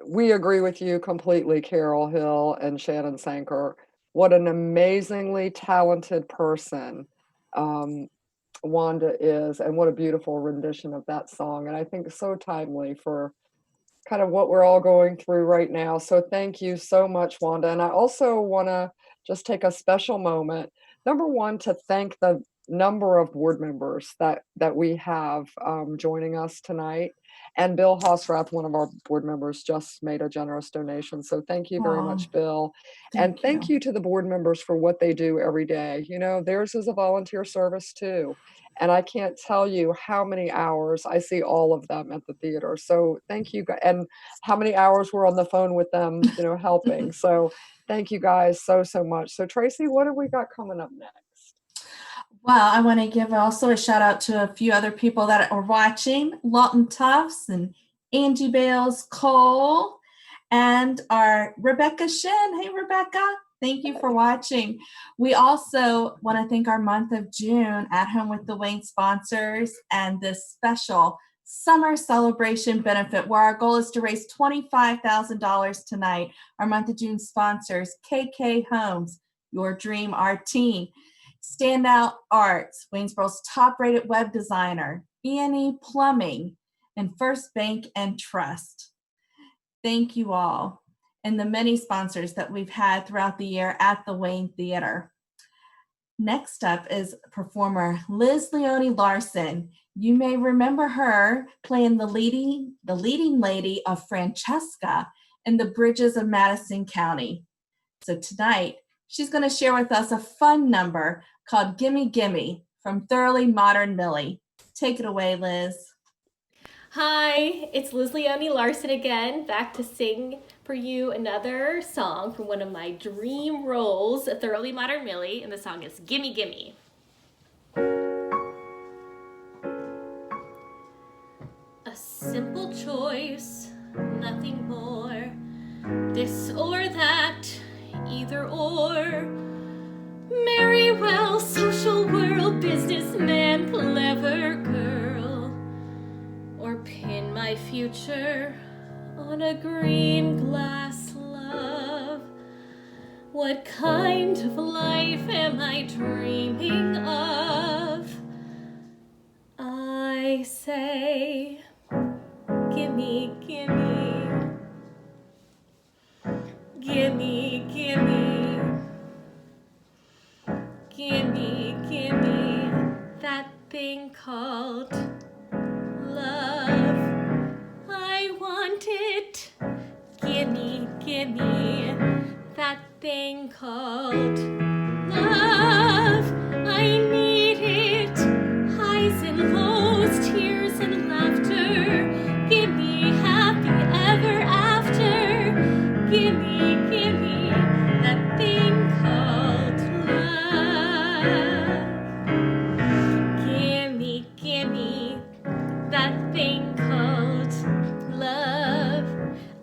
Speaker 2: we agree with you completely, Carol Hill and Shannon Sanker. What an amazingly talented person Wanda is, and what a beautiful rendition of that song. And I think so timely for kind of what we're all going through right now. So thank you so much, Wanda. And I also want to just take a special moment. Number one, to thank the number of board members that we have joining us tonight. And Bill Hosrath, one of our board members, just made a generous donation. So thank you very
Speaker 1: Aw,
Speaker 2: much, Bill. And
Speaker 1: thank
Speaker 2: thank
Speaker 1: you.
Speaker 2: you to the board members for what they do every day. You know, theirs is a volunteer service too. And I can't tell you how many hours I see all of them at the theater. So thank you. And how many hours we're on the phone with them, you know, helping. So Thank you guys so much. So Tracy, what have we got coming up next?
Speaker 1: Well, I want to give also a shout out to a few other people that are watching, Lawton Tufts and Angie Bales Cole and our Rebecca Shin. Hey, Rebecca, thank you for watching. We also want to thank our month of June At Home with the Wayne sponsors and this special summer celebration benefit where our goal is to raise $25,000 tonight. Our month of June sponsors, KK Homes, Your Dream, Our Team, Standout Arts, Waynesboro's top-rated web designer, E&E Plumbing, and First Bank and Trust. Thank you all, and the many sponsors that we've had throughout the year at the Wayne Theater. Next up is performer Liz Leone Larson. You may remember her playing the leading lady of Francesca in The Bridges of Madison County. So tonight, she's going to share with us a fun number called Gimme Gimme from Thoroughly Modern Millie. Take it away, Liz.
Speaker 15: Hi, it's Liz Leone Larson again, back to sing for you another song from one of my dream roles, Thoroughly Modern Millie, and the song is Gimme Gimme. A simple choice, nothing more, this or that, either or. Marry well, social world, businessman, clever girl, or pin my future on a green glass love. What kind of life am I dreaming of? I say, gimme, gimme, gimme, gimme, gimme, gimme that thing called love. I want it. Gimme, gimme that thing called love. I need it. Highs and lows, tears and laughter. Gimme happy ever after. Gimme, gimme that thing called love. Gimme, gimme that thing called love.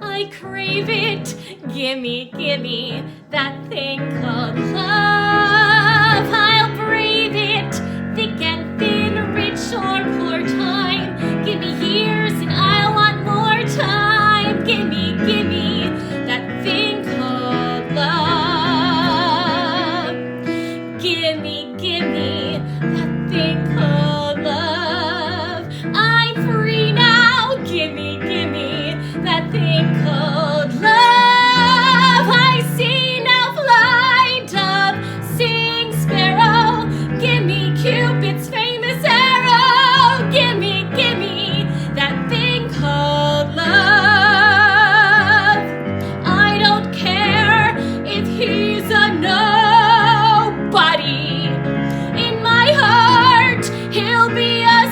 Speaker 15: I crave it. Gimme, gimme that thing called love. I'll brave it, thick and thin, rich or poor time. Gimme years and I'll want more time. Gimme, gimme that thing called love. Gimme, gimme that thing called love. I'm free now. Gimme, gimme that thing called love. I see now flying dove, sing sparrow. Gimme Cupid's famous arrow. Gimme, gimme that thing called love. I don't care if he's a nobody. In my heart, he'll be a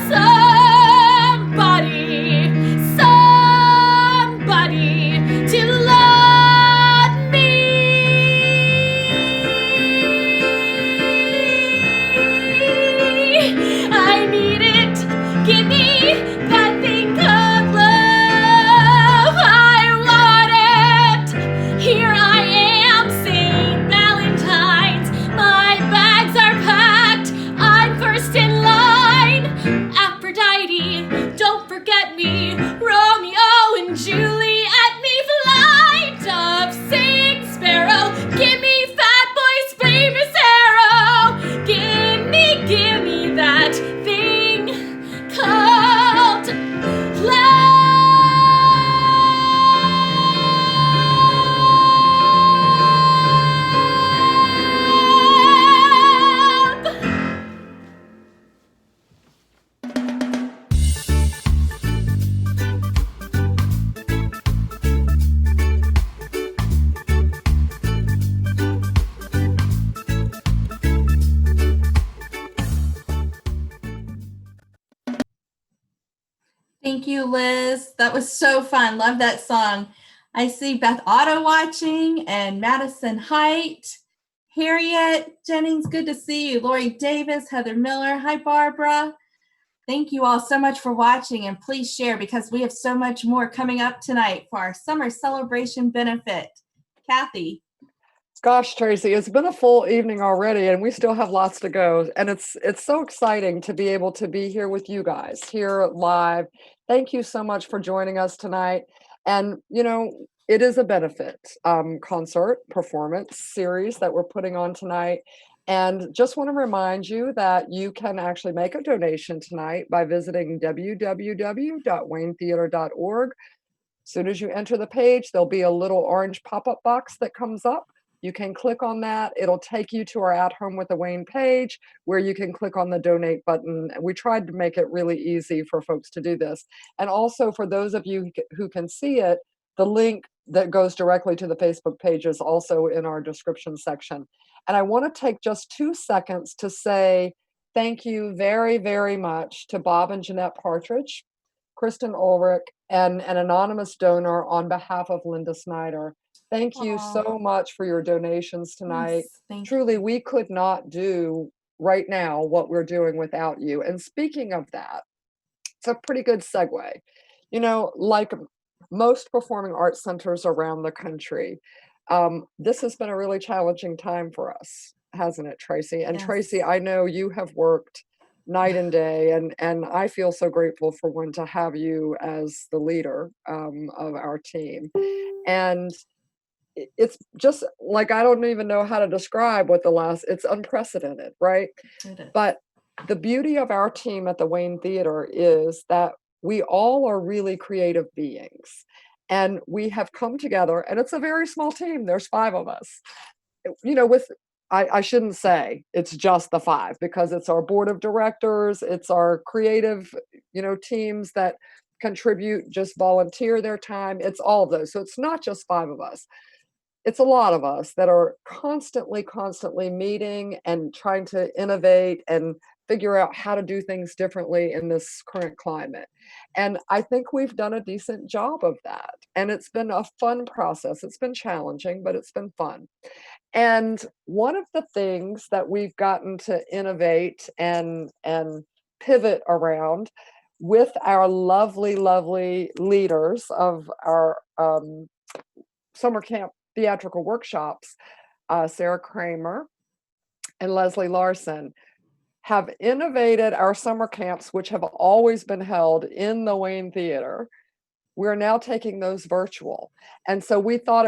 Speaker 15: somebody, somebody to love me. I need it. Give me that thing called love. I want it. Here I am, St. Valentine's. My bags are packed. I'm first in line. Aphrodite, don't forget me. Romeo and Juliet, me fly dove, sing sparrow. Give me Fat Boy's famous arrow. Give me that thing called love.
Speaker 1: Thank you, Liz. That was so fun. Love that song. I see Beth Otto watching and Madison Height, Harriet Jennings, good to see you. Lori Davis, Heather Miller. Hi, Barbara. Thank you all so much for watching, and please share because we have so much more coming up tonight for our summer celebration benefit. Kathy.
Speaker 2: Gosh, Tracy, it's been a full evening already, and we still have lots to go. And it's so exciting to be able to be here with you guys here live. Thank you so much for joining us tonight. And it is a benefit concert performance series that we're putting on tonight. And just want to remind you that you can actually make a donation tonight by visiting www.waynetheater.org. As soon as you enter the page, there'll be a little orange pop-up box that comes up. You can click on that. It'll take you to our At Home with the Wayne page where you can click on the donate button. We tried to make it really easy for folks to do this. And also for those of you who can see it, the link that goes directly to the Facebook page is also in our description section. And I want to take just 2 seconds to say thank you very, very much to Bob and Jeanette Partridge, Kristen Ulrich, and an anonymous donor on behalf of Linda Snyder. Thank you so much for your donations tonight.
Speaker 1: Yes,
Speaker 2: Truly, we could not do right now what we're doing without you. And speaking of that, it's a pretty good segue. Like most performing arts centers around the country, this has been a really challenging time for us, hasn't it, Tracy? And
Speaker 1: Yes.
Speaker 2: Tracy, I know you have worked night and day, and I feel so grateful for one to have you as the leader of our team. And it's just like, I don't even know how to describe it's unprecedented, right?
Speaker 1: It is.
Speaker 2: But the beauty of our team at the Wayne Theater is that we all are really creative beings. And we have come together, and it's a very small team. There's 5 of us. I shouldn't say it's just the 5 because it's our board of directors, it's our creative, teams that contribute, just volunteer their time. It's all of those. So it's not just 5 of us. It's a lot of us that are constantly meeting and trying to innovate and figure out how to do things differently in this current climate. And I think we've done a decent job of that. And it's been a fun process. It's been challenging, but it's been fun. And one of the things that we've gotten to innovate and pivot around with our lovely leaders of our summer camp theatrical workshops, Sarah Kramer and Leslie Larson, have innovated our summer camps, which have always been held in the Wayne Theater. We're now taking those virtual. And so we thought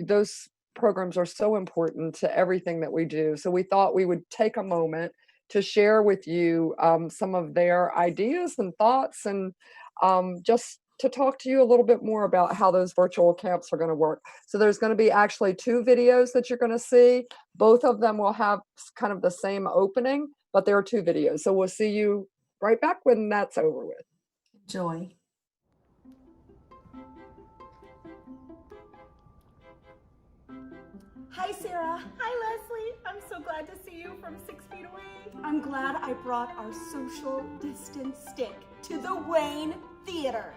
Speaker 2: those programs are so important to everything that we do. So we thought we would take a moment to share with you some of their ideas and thoughts, and just to talk to you a little bit more about how those virtual camps are going to work. So there's going to be actually 2 videos that you're going to see. Both of them will have kind of the same opening, but there are 2 videos. So we'll see you right back when that's over with.
Speaker 1: Joy.
Speaker 16: Hi, Sarah. Hi, Leslie. I'm so glad to see you from 6 feet away. I'm glad I brought our social distance stick to the Wayne Theater.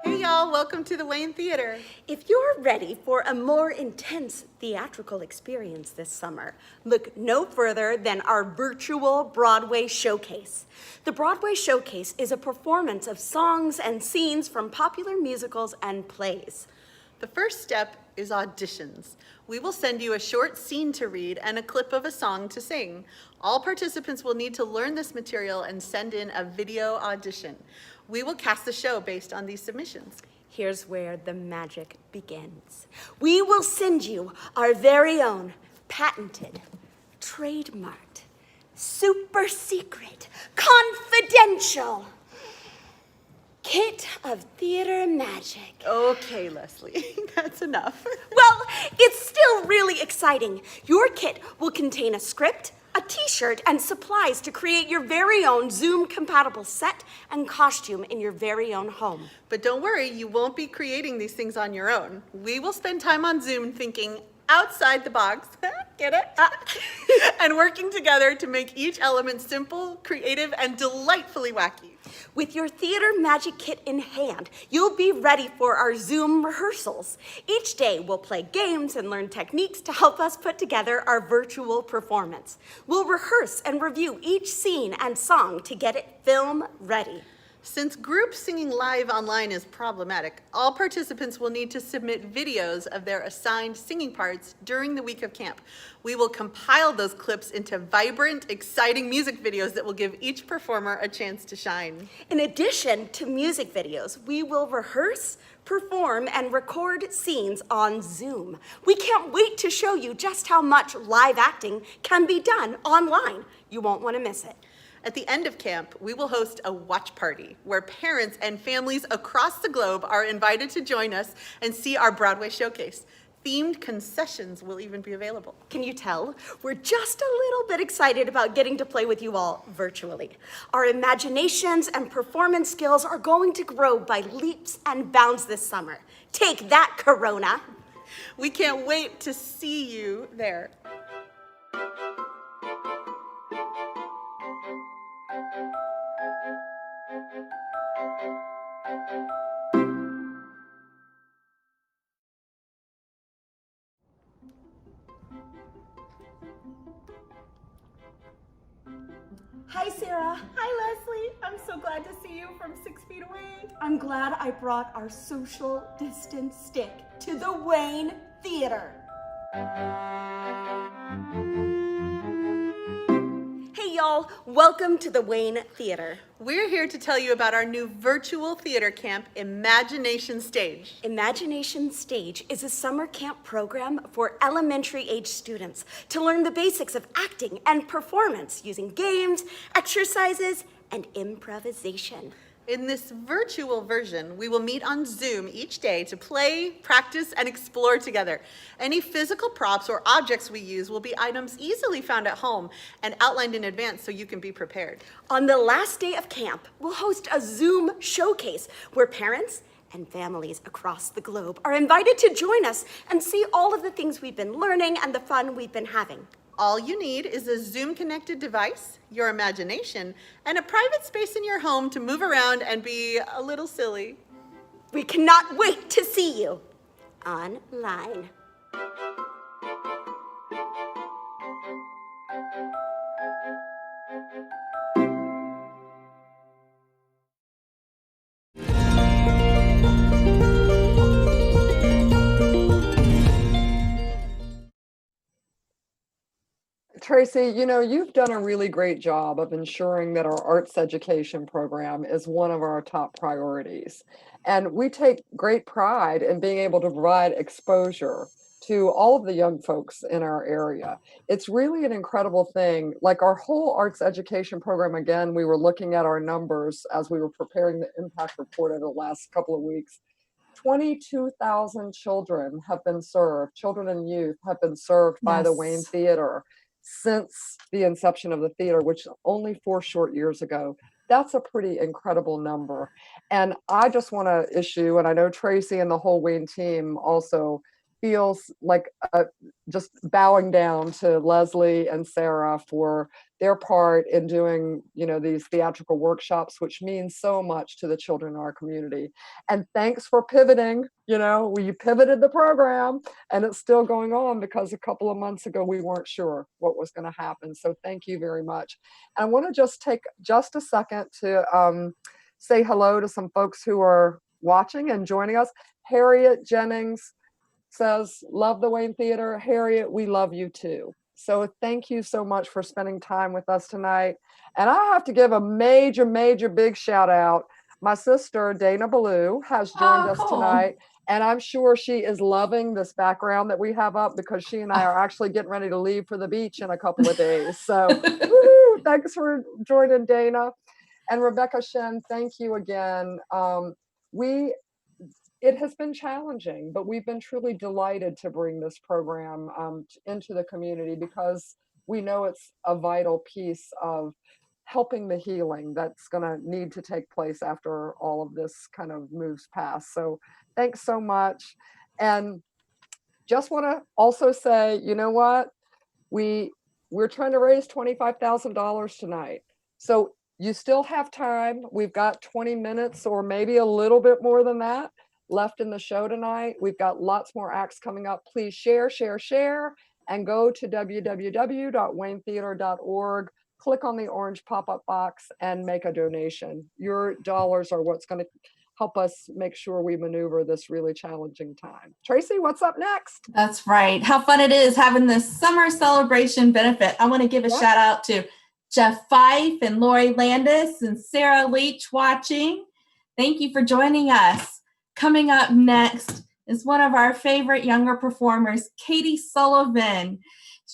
Speaker 17: Hey y'all, welcome to the Wayne Theater.
Speaker 16: If you're ready for a more intense theatrical experience this summer, look no further than our virtual Broadway showcase. The Broadway Showcase is a performance of songs and scenes from popular musicals and plays.
Speaker 17: The first step is auditions. We will send you a short scene to read and a clip of a song to sing. All participants will need to learn this material and send in a video audition. We will cast the show based on these submissions.
Speaker 16: Here's where the magic begins. We will send you our very own patented, trademarked, super secret, confidential kit of theater magic.
Speaker 17: Okay, Leslie, that's enough.
Speaker 16: Well, it's still really exciting. Your kit will contain a script, a t-shirt, and supplies to create your very own Zoom-compatible set and costume in your very own home.
Speaker 17: But don't worry, you won't be creating these things on your own. We will spend time on Zoom thinking outside the box, get it? And working together to make each element simple, creative, and delightfully wacky.
Speaker 16: With your theater magic kit in hand, you'll be ready for our Zoom rehearsals. Each day, we'll play games and learn techniques to help us put together our virtual performance. We'll rehearse and review each scene and song to get it film ready.
Speaker 17: Since group singing live online is problematic, all participants will need to submit videos of their assigned singing parts during the week of camp. We will compile those clips into vibrant, exciting music videos that will give each performer a chance to shine.
Speaker 16: In addition to music videos, we will rehearse, perform, and record scenes on Zoom. We can't wait to show you just how much live acting can be done online. You won't want to miss it.
Speaker 17: At the end of camp, we will host a watch party where parents and families across the globe are invited to join us and see our Broadway showcase. Themed concessions will even be available.
Speaker 16: Can you tell? We're just a little bit excited about getting to play with you all virtually. Our imaginations and performance skills are going to grow by leaps and bounds this summer. Take that, Corona.
Speaker 17: We can't wait to see you there.
Speaker 16: Hi, Sarah.
Speaker 17: Hi, Leslie. I'm so glad to see you from 6 feet away.
Speaker 16: I'm glad I brought our social distance stick to the Wayne Theater. Hey, y'all. Welcome to the Wayne Theater.
Speaker 17: We're here to tell you about our new virtual theater camp, Imagination Stage.
Speaker 16: Imagination Stage is a summer camp program for elementary age students to learn the basics of acting and performance using games, exercises, and improvisation.
Speaker 17: In this virtual version, we will meet on Zoom each day to play, practice, and explore together. Any physical props or objects we use will be items easily found at home and outlined in advance so you can be prepared.
Speaker 16: On the last day of camp, we'll host a Zoom showcase where parents and families across the globe are invited to join us and see all of the things we've been learning and the fun we've been having.
Speaker 17: All you need is a Zoom-connected device, your imagination, and a private space in your home to move around and be a little silly.
Speaker 16: We cannot wait to see you online.
Speaker 2: Tracy, you know, you've done a really great job of ensuring that our arts education program is one of our top priorities. And we take great pride in being able to provide exposure to all of the young folks in our area. It's really an incredible thing. Like our whole arts education program, again, we were looking at our numbers as we were preparing the impact report over the last couple of weeks. 22,000 children have been served, children and youth have been served by the Wayne
Speaker 1: Yes.
Speaker 2: Theater since the inception of the theater, which only 4 short years ago. That's a pretty incredible number. And I just want to issue, and I know Tracy and the whole Wayne team also feels like just bowing down to Leslie and Sarah for their part in doing, you know, these theatrical workshops, which means so much to the children in our community. And thanks for pivoting. You know, we pivoted the program and it's still going on because a couple of months ago we weren't sure what was going to happen. So thank you very much. And I want to just take just a second to say hello to some folks who are watching and joining us. Harriet Jennings says, love the Wayne Theater. Harriet, we love you too. So thank you so much for spending time with us tonight. And I have to give a major, major big shout out. My sister, Dana Ballou, has joined us
Speaker 1: cool.
Speaker 2: tonight. And I'm sure she is loving this background that we have up because she and I are actually getting ready to leave for the beach in a couple of days. So woo, thanks for joining, Dana. And Rebecca Shen, thank you again. It has been challenging, but we've been truly delighted to bring this program into the community because we know it's a vital piece of helping the healing that's going to need to take place after all of this kind of moves past. So thanks so much. And just want to also say, you know what? We're trying to raise $25,000 tonight. So you still have time. We've got 20 minutes or maybe a little bit more than that left in the show tonight. We've got lots more acts coming up. Please share, share, share, and go to www.waynetheater.org. Click on the orange pop-up box and make a donation. Your dollars are what's going to help us make sure we maneuver this really challenging time. Tracy, what's up next?
Speaker 1: That's right. How fun it is having this summer celebration benefit. I want to give a shout out to Jeff Fife and Lori Landis and Sarah Leach watching. Thank you for joining us. Coming up next is one of our favorite younger performers, Katie Sullivan.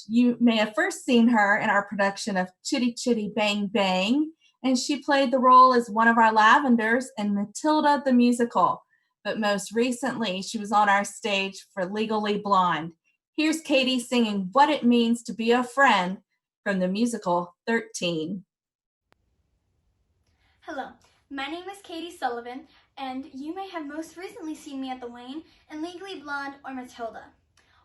Speaker 1: You may have first seen her in our production of Chitty Chitty Bang Bang, and she played the role as one of our Lavenders in Matilda the Musical. But most recently, she was on our stage for Legally Blonde. Here's Katie singing What It Means to Be a Friend from the musical 13.
Speaker 6: Hello, my name is Katie Sullivan, and you may have most recently seen me at the Wayne in Legally Blonde or Matilda.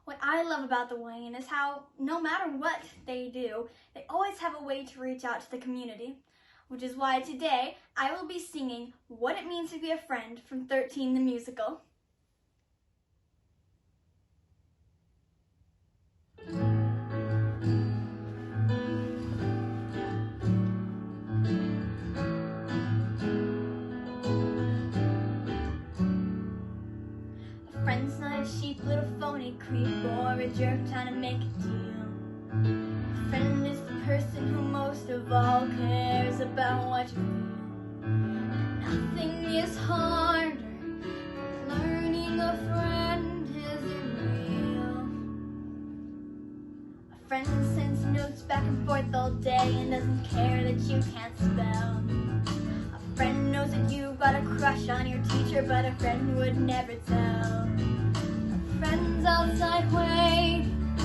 Speaker 6: What I love about the Wayne is how, no matter what they do, they always have a way to reach out to the community, which is why today I will be singing What It Means to Be a Friend from 13 the Musical. A friend's not a cheap little phony creep or a jerk trying to make a deal. A friend is the person who most of all cares about what you feel. Nothing is harder than learning a friend isn't real. A friend sends notes back and forth all day and doesn't care that you can't spell. A friend knows that you've got a crush on your teacher, but a friend would never tell. A friend's outside waiting the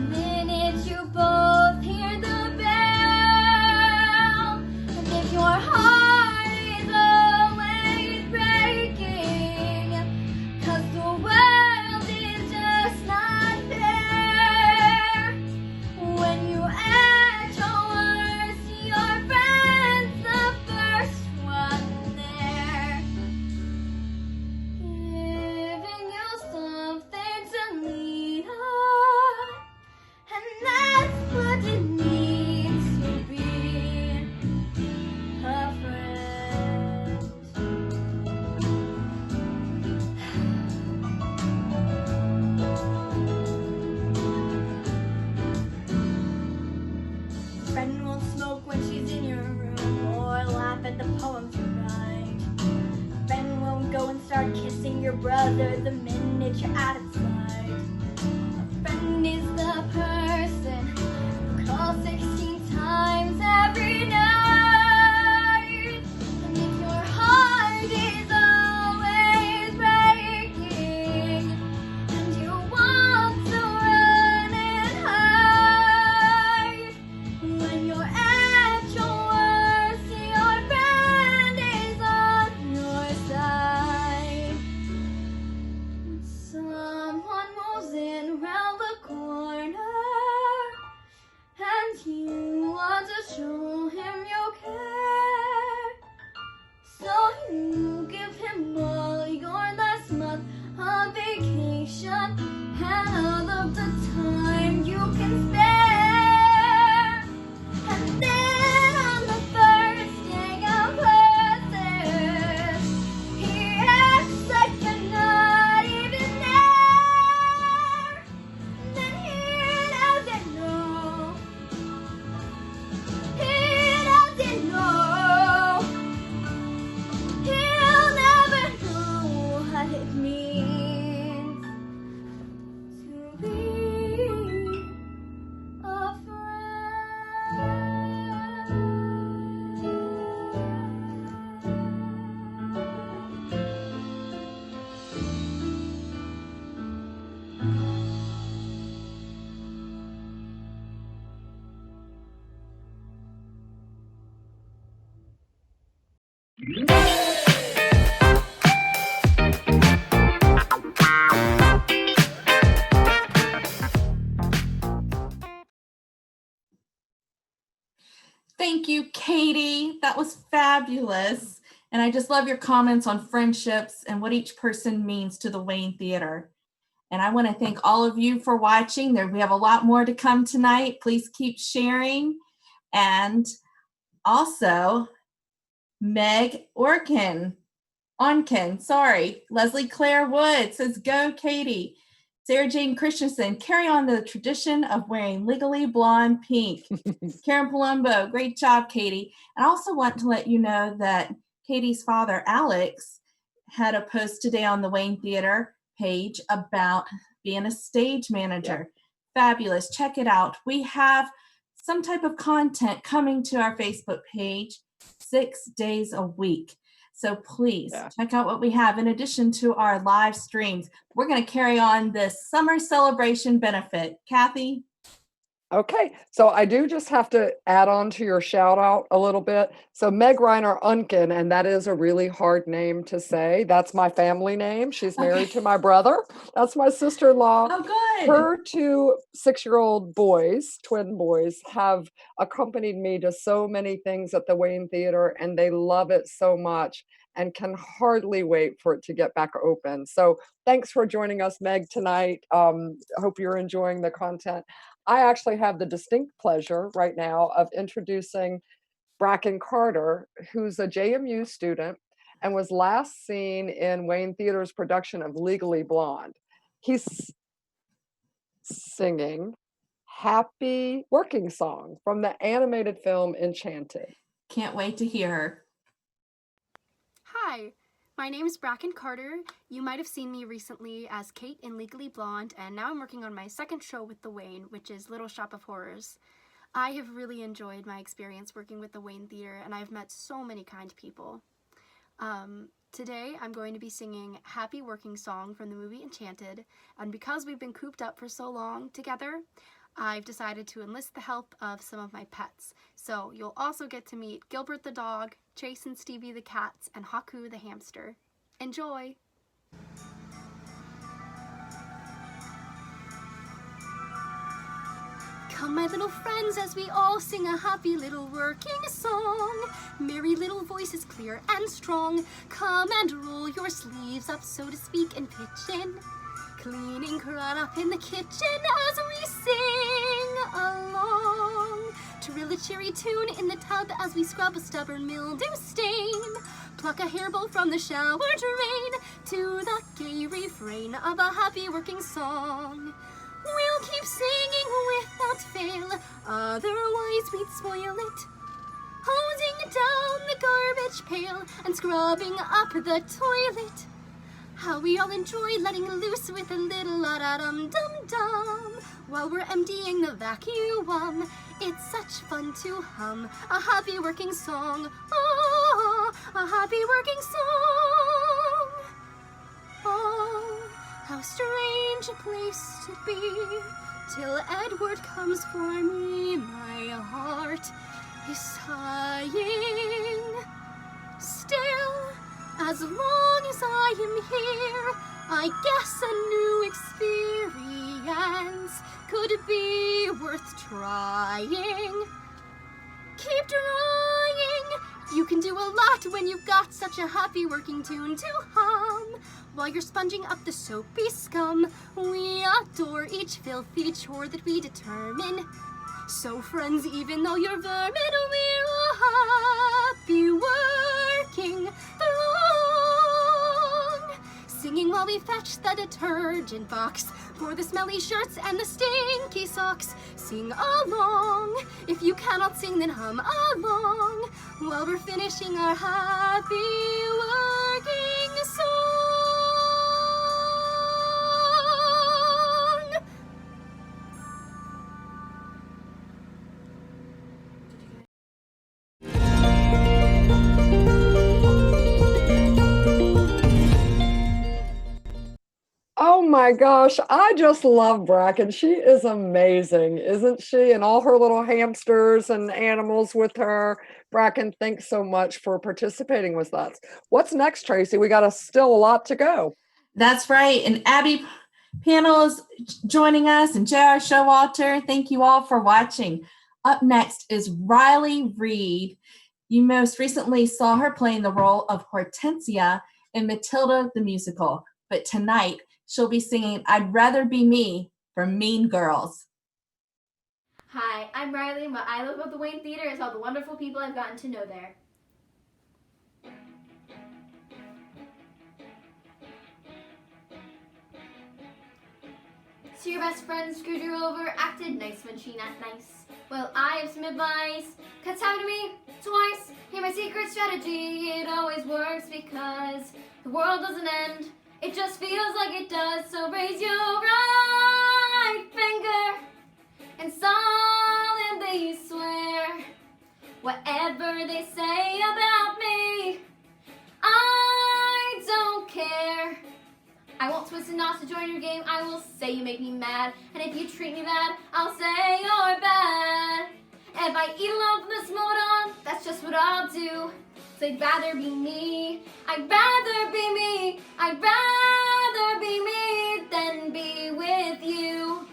Speaker 6: minute you both hear the bell. And if your heart is always breaking, 'cause the world is just not fair, when you at your worst, your friend's the first one there, giving you something to lean on.
Speaker 1: Thank you, Katie. That was fabulous. And I just love your comments on friendships and what each person means to the Wayne Theater. And I want to thank all of you for watching. We have a lot more to come tonight. Please keep sharing. And also, Meg Onken, Leslie Claire Wood says, go Katie. Sarah Jane Christensen, carry on the tradition of wearing legally blonde pink. Karen Palumbo, great job, Katie. And I also want to let you know that Katie's father, Alex, had a post today on the Wayne Theater page about being a stage manager. Fabulous. Check it out. We have some type of content coming to our Facebook page 6 days a week. So please check out what we have in addition to our live streams. We're going to carry on this summer celebration benefit. Kathy?
Speaker 2: Okay, so I do just have to add on to your shout out a little bit. So Meg Reiner Unken, and that is a really hard name to say. That's my family name. She's married to my brother. That's my sister-in-law.
Speaker 1: Oh, good.
Speaker 2: Her 2 6-year-old boys, twin boys, have accompanied me to so many things at the Wayne Theater, and they love it so much and can hardly wait for it to get back open. So thanks for joining us, Meg, tonight. Hope you're enjoying the content. I actually have the distinct pleasure right now of introducing Bracken Carter, who's a JMU student and was last seen in Wayne Theater's production of Legally Blonde. He's singing Happy Working Song from the animated film Enchanted.
Speaker 1: Can't wait to hear her.
Speaker 18: Hi, my name is Bracken Carter. You might have seen me recently as Kate in Legally Blonde, and now I'm working on my second show with the Wayne, which is Little Shop of Horrors. I have really enjoyed my experience working with the Wayne Theater, and I've met so many kind people. Today I'm going to be singing Happy Working Song from the movie Enchanted, and because we've been cooped up for so long together, I've decided to enlist the help of some of my pets. So you'll also get to meet Gilbert the dog, Chase and Stevie the cats, and Haku the hamster. Enjoy! Come, my little friends, as we all sing a happy little working song. Merry little voices, clear and strong. Come and roll your sleeves up, so to speak, and pitch in. Cleaning crud up in the kitchen as we sing along. Trill a cheery tune in the tub as we scrub a stubborn mildew stain. Pluck a hairball from the shower drain to the gay refrain of a happy working song. We'll keep singing without fail, otherwise we'd spoil it. Hosing down the garbage pail and scrubbing up the toilet. How we all enjoy letting loose with a little la-da-dum-dum-dum while we're emptying the vacuum. It's such fun to hum a happy working song. Oh, a happy working song. Oh, how strange a place to be till Edward comes for me. My heart is sighing. Still, as long as I am here, I guess a new experience could be worth trying. Keep trying. You can do a lot when you've got such a happy working tune to hum. While you're sponging up the soapy scum, we adore each filthy chore that we determine. So friends, even though you're vermin, we're all happy working along. Singing while we fetch the detergent box for the smelly shirts and the stinky socks. Sing along. If you cannot sing, then hum along while we're finishing our happy working song.
Speaker 2: Oh my gosh, I just love Bracken. She is amazing, isn't she? And all her little hamsters and animals with her. Bracken, thanks so much for participating with us. What's next, Tracy? We got still a lot to go.
Speaker 1: That's right. And Abby Panel is joining us, and J.R. Showalter. Thank you all for watching. Up next is Riley Reed. You most recently saw her playing the role of Hortensia in Matilda the Musical, but tonight she'll be singing I'd Rather Be Me from Mean Girls.
Speaker 19: Hi, I'm Riley, and what I love about the Wayne Theater is all the wonderful people I've gotten to know there. So your best friend screwed you over, acted nice when she not nice. Well, I have some advice. Cuts happened to me twice. Hear my secret strategy. It always works because the world doesn't end. It just feels like it does. So raise your right finger and solemnly swear. Whatever they say about me, I don't care. I won't twist a knot to join your game. I will say you make me mad. And if you treat me bad, I'll say you're bad. If I eat alone from this moment on, that's just what I'll do. So I'd rather be me. I'd rather be me. I'd rather be me than be with you.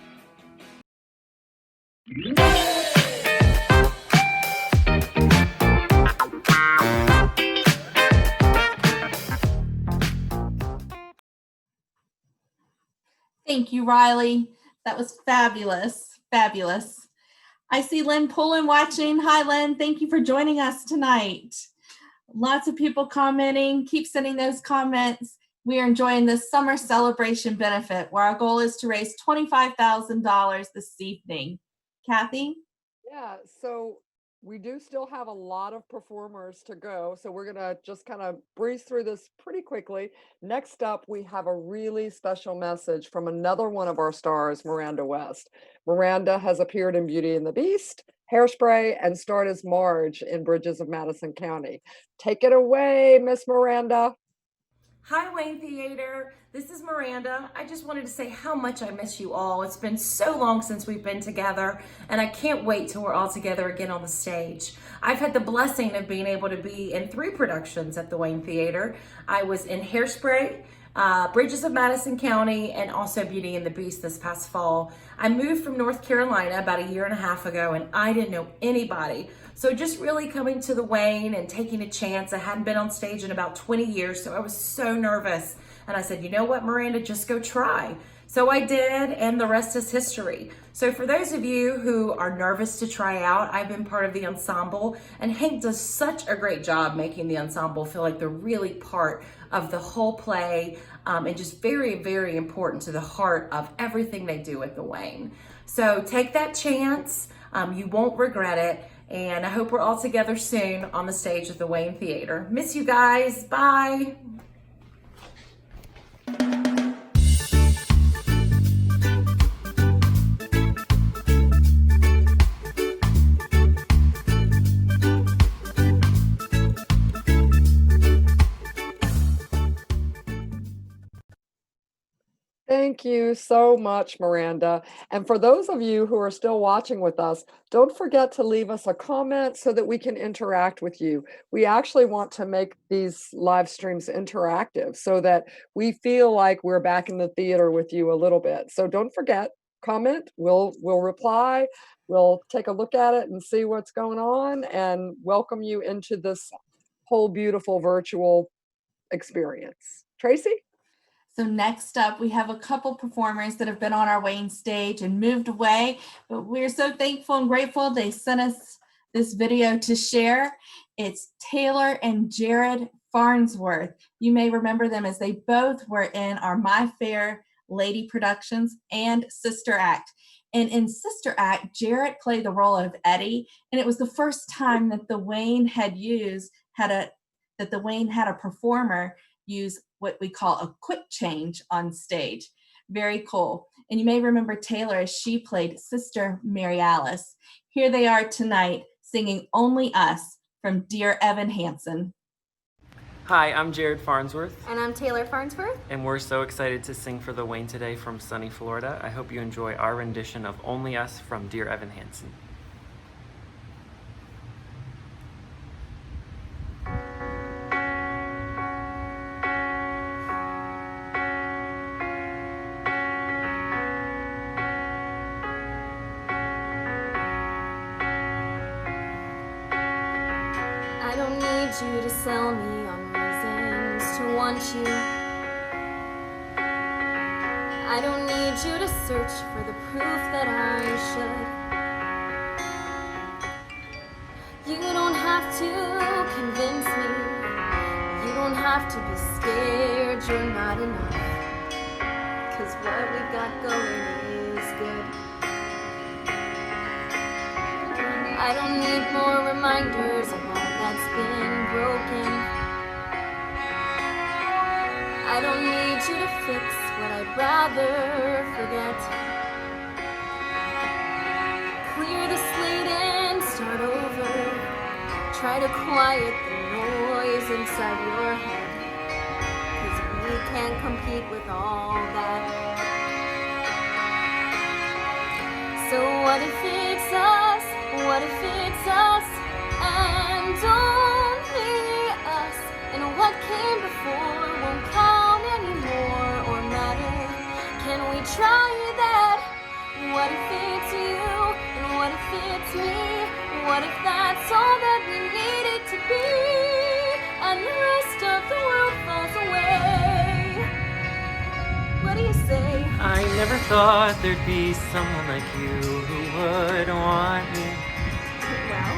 Speaker 1: Thank you, Riley. That was fabulous, fabulous. I see Lynn Pullen watching. Hi, Lynn. Thank you for joining us tonight. Lots of people commenting. Keep sending those comments. We are enjoying this summer celebration benefit where our goal is to raise $25,000 this evening. Kathy?
Speaker 2: Yeah, so we do still have a lot of performers to go, so we're gonna just kind of breeze through this pretty quickly. Next up, we have a really special message from another one of our stars, Miranda West. Miranda has appeared in Beauty and the Beast, Hairspray, and starred as Marge in Bridges of Madison County. Take it away, Miss Miranda.
Speaker 20: Hi, Wayne Theater. This is Miranda. I just wanted to say how much I miss you all. It's been so long since we've been together, and I can't wait till we're all together again on the stage. I've had the blessing of being able to be in 3 productions at the Wayne Theater. I was in Hairspray, Bridges of Madison County, and also Beauty and the Beast this past fall. I moved from North Carolina about 1.5 years ago, and I didn't know anybody. So just really coming to the Wayne and taking a chance. I hadn't been on stage in about 20 years, so I was so nervous. And I said, you know what, Miranda, just go try. So I did, and the rest is history. So for those of you who are nervous to try out, I've been part of the ensemble, and Hank does such a great job making the ensemble feel like they're really part of the whole play, and just very, very important to the heart of everything they do at the Wayne. So take that chance. You won't regret it. And I hope we're all together soon on the stage at the Wayne Theater. Miss you guys. Bye.
Speaker 2: Thank you so much, Miranda. And for those of you who are still watching with us, don't forget to leave us a comment so that we can interact with you. We actually want to make these live streams interactive so that we feel like we're back in the theater with you a little bit. So don't forget, comment, we'll reply, we'll take a look at it and see what's going on and welcome you into this whole beautiful virtual experience. Tracy?
Speaker 1: So next up, we have a couple performers that have been on our Wayne stage and moved away, but we're so thankful and grateful they sent us this video to share. It's Taylor and Jared Farnsworth. You may remember them as they both were in our My Fair Lady productions and Sister Act. And in Sister Act, Jared played the role of Eddie, and it was the first time that the Wayne had a performer use what we call a quick change on stage. Very cool. And you may remember Taylor as she played Sister Mary Alice. Here they are tonight singing Only Us from Dear Evan Hansen.
Speaker 21: Hi, I'm Jared Farnsworth.
Speaker 19: And I'm Taylor Farnsworth.
Speaker 21: And we're so excited to sing for the Wayne today from sunny Florida. I hope you enjoy our rendition of Only Us from Dear Evan Hansen.
Speaker 13: need you to sell me on reasons to want you. I don't need you to search for the proof that I should. You don't have to convince me. You don't have to be scared you're not enough. 'Cause what we've got going is good. I don't need more reminders of all that's been broken. I don't need you to fix what I'd rather forget. Clear the slate and start over. Try to quiet the noise inside your head. 'Cause we can't compete with all that. So what if it's us? What if it's us and only us? And what came before won't count anymore or matter. Can we try that? What if it's you? And what if it's me? What if that's all that we need it to be? And the rest of the world falls away. What do you say?
Speaker 21: I never thought there'd be someone like you who would want me.
Speaker 13: Well,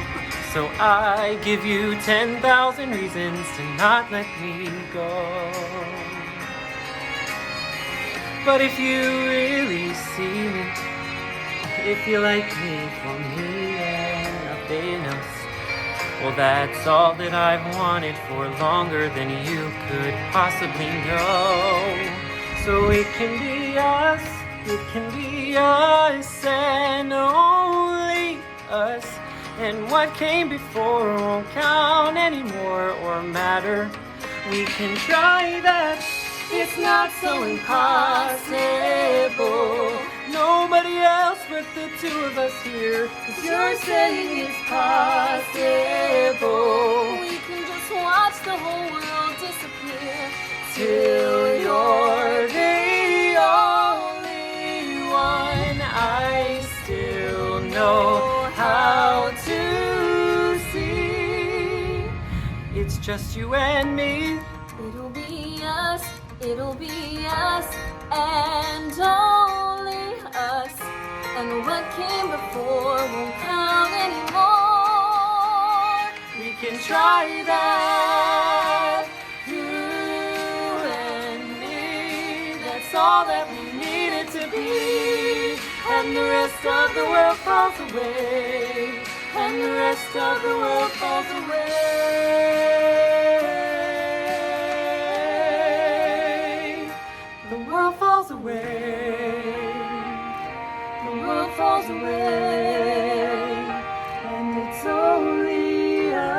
Speaker 21: So I give you 10,000 reasons to not let me go. But if you really see me, if you like me for me and nothing else, well, that's all that I've wanted for longer than you could possibly know. So it can be us and only us. And what came before won't count anymore or matter. We can try that, it's not so impossible. Nobody else but the two of us here, 'cause you're saying it's possible.
Speaker 13: we can just watch the whole world disappear
Speaker 21: Till you're the only one I still know how to see. It's just you and me.
Speaker 13: It'll be us, and only us. And what came before won't count anymore.
Speaker 21: We can try that. You and me. That's all that we need it to be. And the rest of the world falls away. And the rest of the world falls away. The world falls away. The world falls away. And it's only us.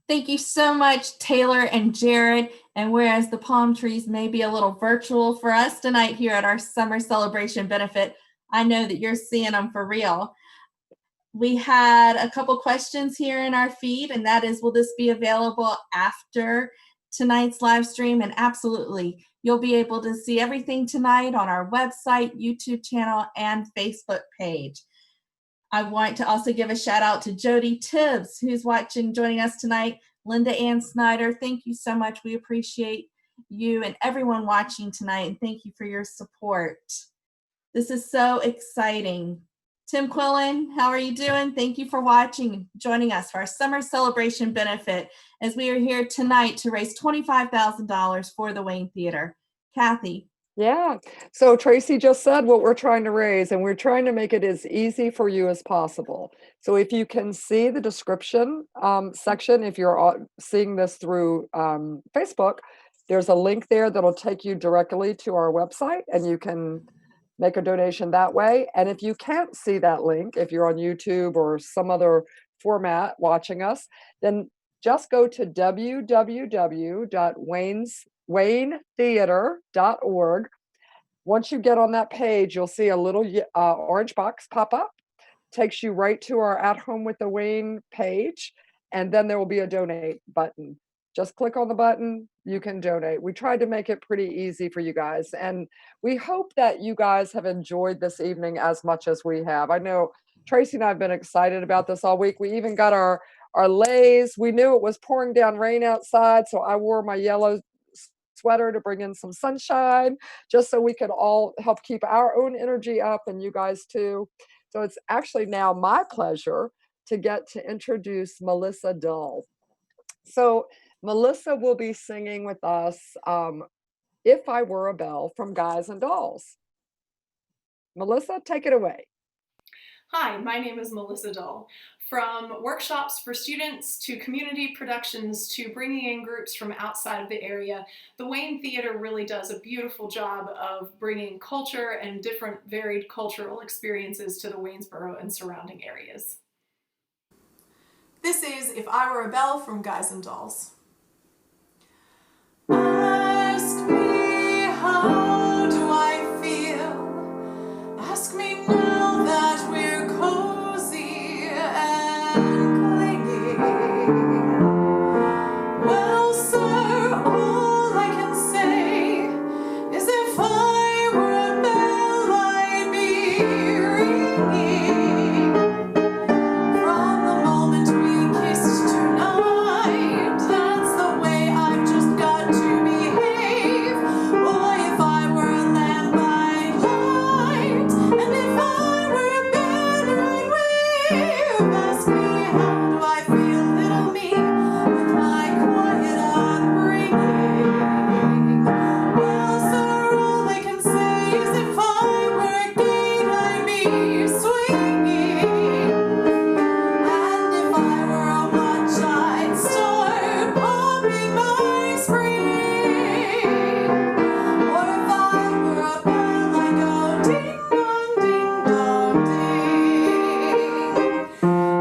Speaker 1: Thank you so much, Taylor and Jared. And whereas the palm trees may be a little virtual for us tonight here at our summer celebration benefit, I know that you're seeing them for real. We had a couple questions here in our feed, and that is, will this be available after tonight's live stream? And absolutely, you'll be able to see everything tonight on our website, YouTube channel, and Facebook page. I want to also give a shout out to Jody Tibbs, who's watching, joining us tonight. Linda Ann Snyder, thank you so much. We appreciate you and everyone watching tonight, and thank you for your support. This is so exciting. Tim Quillen, how are you doing? Thank you for watching and joining us for our summer celebration benefit as we are here tonight to raise $25,000 for the Wayne Theater. Kathy.
Speaker 2: Yeah. So Tracy just said what we're trying to raise, and we're trying to make it as easy for you as possible. So if you can see the description section, if you're seeing this through Facebook, there's a link there that'll take you directly to our website, and you can make a donation that way. And if you can't see that link, if you're on YouTube or some other format watching us, then just go to www.waynetheater.org. Once you get on that page, you'll see a little orange box pop up, takes you right to our At Home with the Wayne page, and then there will be a donate button. Just click on the button, you can donate. We tried to make it pretty easy for you guys, and we hope that you guys have enjoyed this evening as much as we have. I know Tracy and I have been excited about this all week. We even got our leis. We knew it was pouring down rain outside, so I wore my yellow sweater to bring in some sunshine, just so we could all help keep our own energy up and you guys too. So it's actually now my pleasure to get to introduce Melissa Dull. So Melissa will be singing with us If I Were a Bell from Guys and Dolls. Melissa, take it away.
Speaker 4: Hi, my name is Melissa Dull. From workshops for students to community productions to bringing in groups from outside of the area, the Wayne Theater really does a beautiful job of bringing culture and different varied cultural experiences to the Waynesboro and surrounding areas. This is If I Were a Bell from Guys and Dolls. Ask me, how do I feel? Ask me now that we're cozy and clingy. Well, sir, all I can say is if I were a bell, I'd be ringing. From the moment we kissed tonight, that's the way I've just got to behave. Boy, if I were a lamp, I'd light, and if I were a banner, I'd wave. Ask me, how do I feel, little me, with my quiet upbringing? Well, sir, all I can say is if I were a gate, I'd be swinging. And if I were a watch, I'd start popping my spring. Or if I were a bell, I'd go ding dong, ding dong, ding.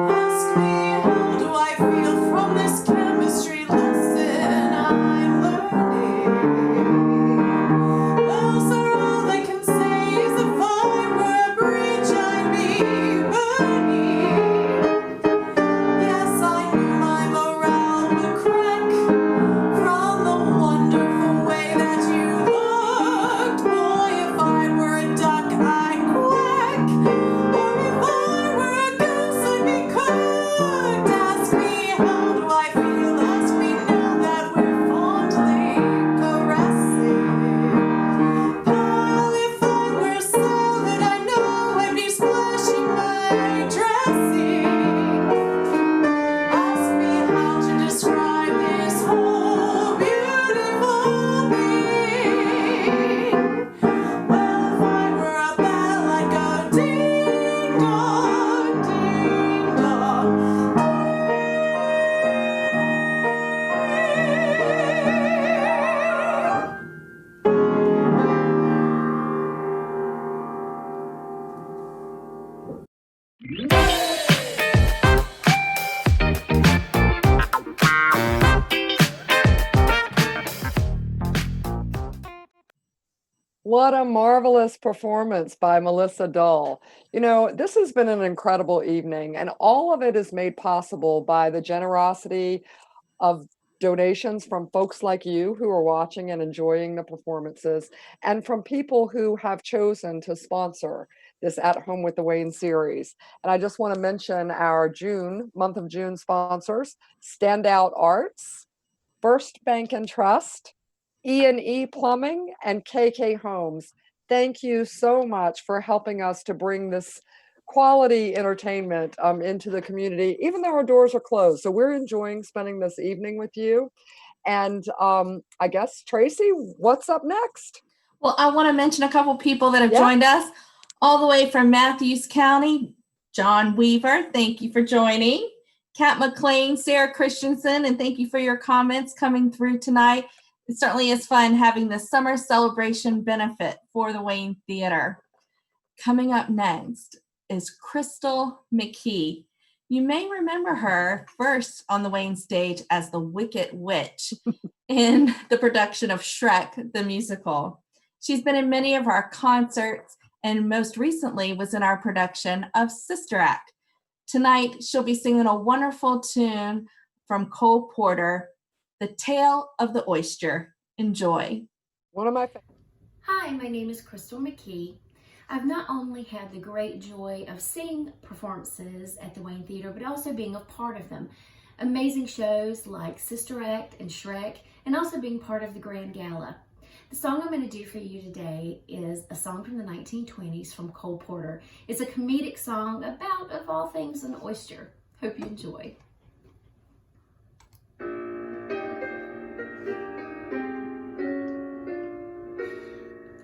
Speaker 4: Ask me, how do I feel from this chemistry lesson I'm learning? Well, sir, all I can say is if I were a bridge, I'd be burning. Yes, I knew my morale would crack from the wonderful way that you looked. Boy, if I were a duck, I'd quack. Or if I were a goose, I'd be cooked. Ask me, how do I feel? Ask me now that we're fondly caressing. Pal, if I were salad, I know I'd be splashing my dressing. Ask me how to describe this whole beautiful thing. Well, if I were a bell, I'd go ding dong, ding dong.
Speaker 2: What a marvelous performance by Melissa Dull. You know, this has been an incredible evening, and all of it is made possible by the generosity of donations from folks like you who are watching and enjoying the performances, and from people who have chosen to sponsor this At Home with the Wayne series. And I just want to mention our month of June sponsors: Standout Arts, First Bank and Trust, E&E Plumbing, and KK Homes. Thank you so much for helping us to bring this quality entertainment into the community, even though our doors are closed. So we're enjoying spending this evening with you. And I guess, Tracy, what's up next?
Speaker 1: Well, I want to mention a couple people that have joined us all the way from Matthews County. John Weaver, thank you for joining. Kat McLean, Sarah Christensen, and thank you for your comments coming through tonight. It certainly is fun having the summer celebration benefit for the Wayne Theater. Coming up next is Crystal McKee. You may remember her first on the Wayne stage as the Wicked Witch in the production of Shrek, the musical. She's been in many of our concerts and most recently was in our production of Sister Act. Tonight, she'll be singing a wonderful tune from Cole Porter, The Tale of the Oyster. Enjoy.
Speaker 2: One of my favorites.
Speaker 5: Hi, my name is Crystal McKee. I've not only had the great joy of seeing performances at the Wayne Theater, but also being a part of them. Amazing shows like Sister Act and Shrek, and also being part of the Grand Gala. The song I'm going to do for you today is a song from the 1920s from Cole Porter. It's a comedic song about, of all things, an oyster. Hope you enjoy.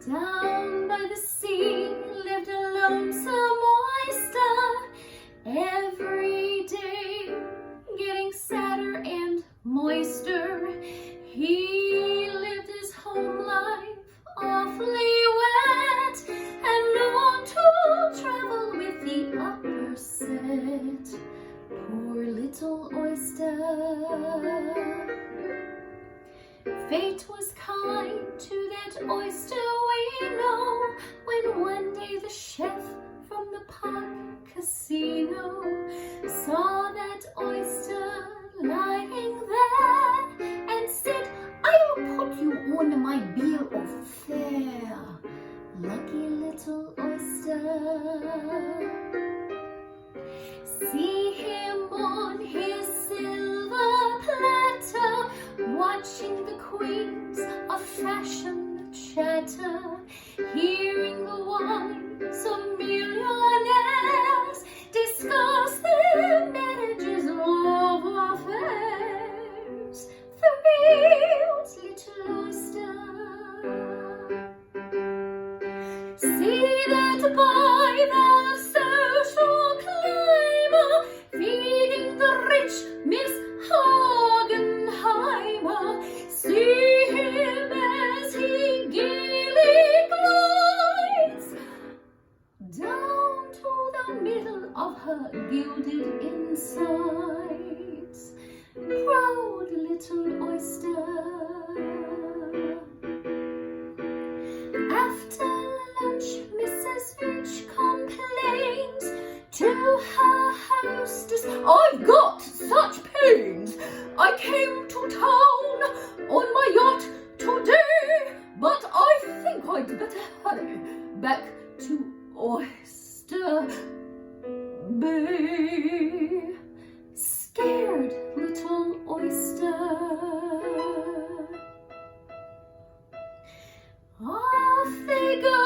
Speaker 5: Down by the sea lived a lonesome oyster, every day getting sadder and moister. He lived his home life awfully wet and longed to travel with the upper set. Poor little oyster. Fate was kind to that oyster, we know, when one day the chef from the Park Casino saw that oyster lying there and said, "I'll put you on my bill of fare." Lucky little oyster. See him on his silver platter, watching the queens of fashion chatter, hearing the wives of millionaires discuss their marriages, love affairs. Thrilled little oyster. See that by the social climber, feeding the rich Miss Hagenheimer. See him as he gaily glides down to the middle of her gilded insides. Proud little oyster. After lunch, Mrs. Finch complains to her hostess, "I've got such pains. I came to town on my yacht today, but I think I'd better hurry back to Oyster Bay." Scared little oyster. Off they go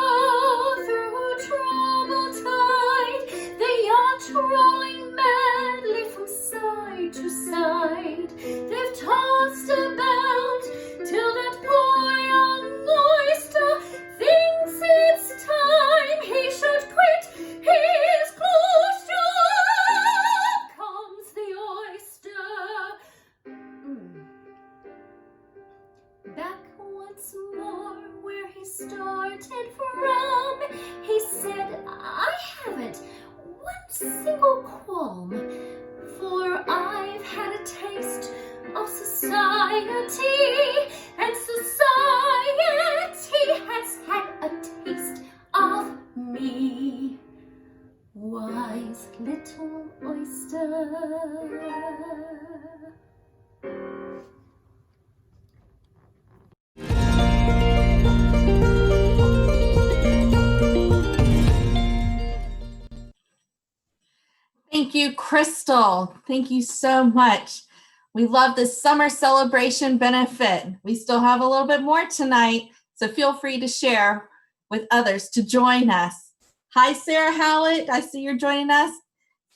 Speaker 5: through troubled tide, the yacht rolling madly from side to side. They've tossed about till that poor young oyster thinks it's time he should quit his post job. Comes the oyster. Back once more where he started from, he said, "I haven't one single qualm, for I've had a taste of society, and society has had a taste of me." Wise little oyster.
Speaker 1: Thank you, Crystal. Thank you so much. We love this summer celebration benefit. We still have a little bit more tonight, so feel free to share with others to join us. Hi, Sarah Howlett. I see you're joining us.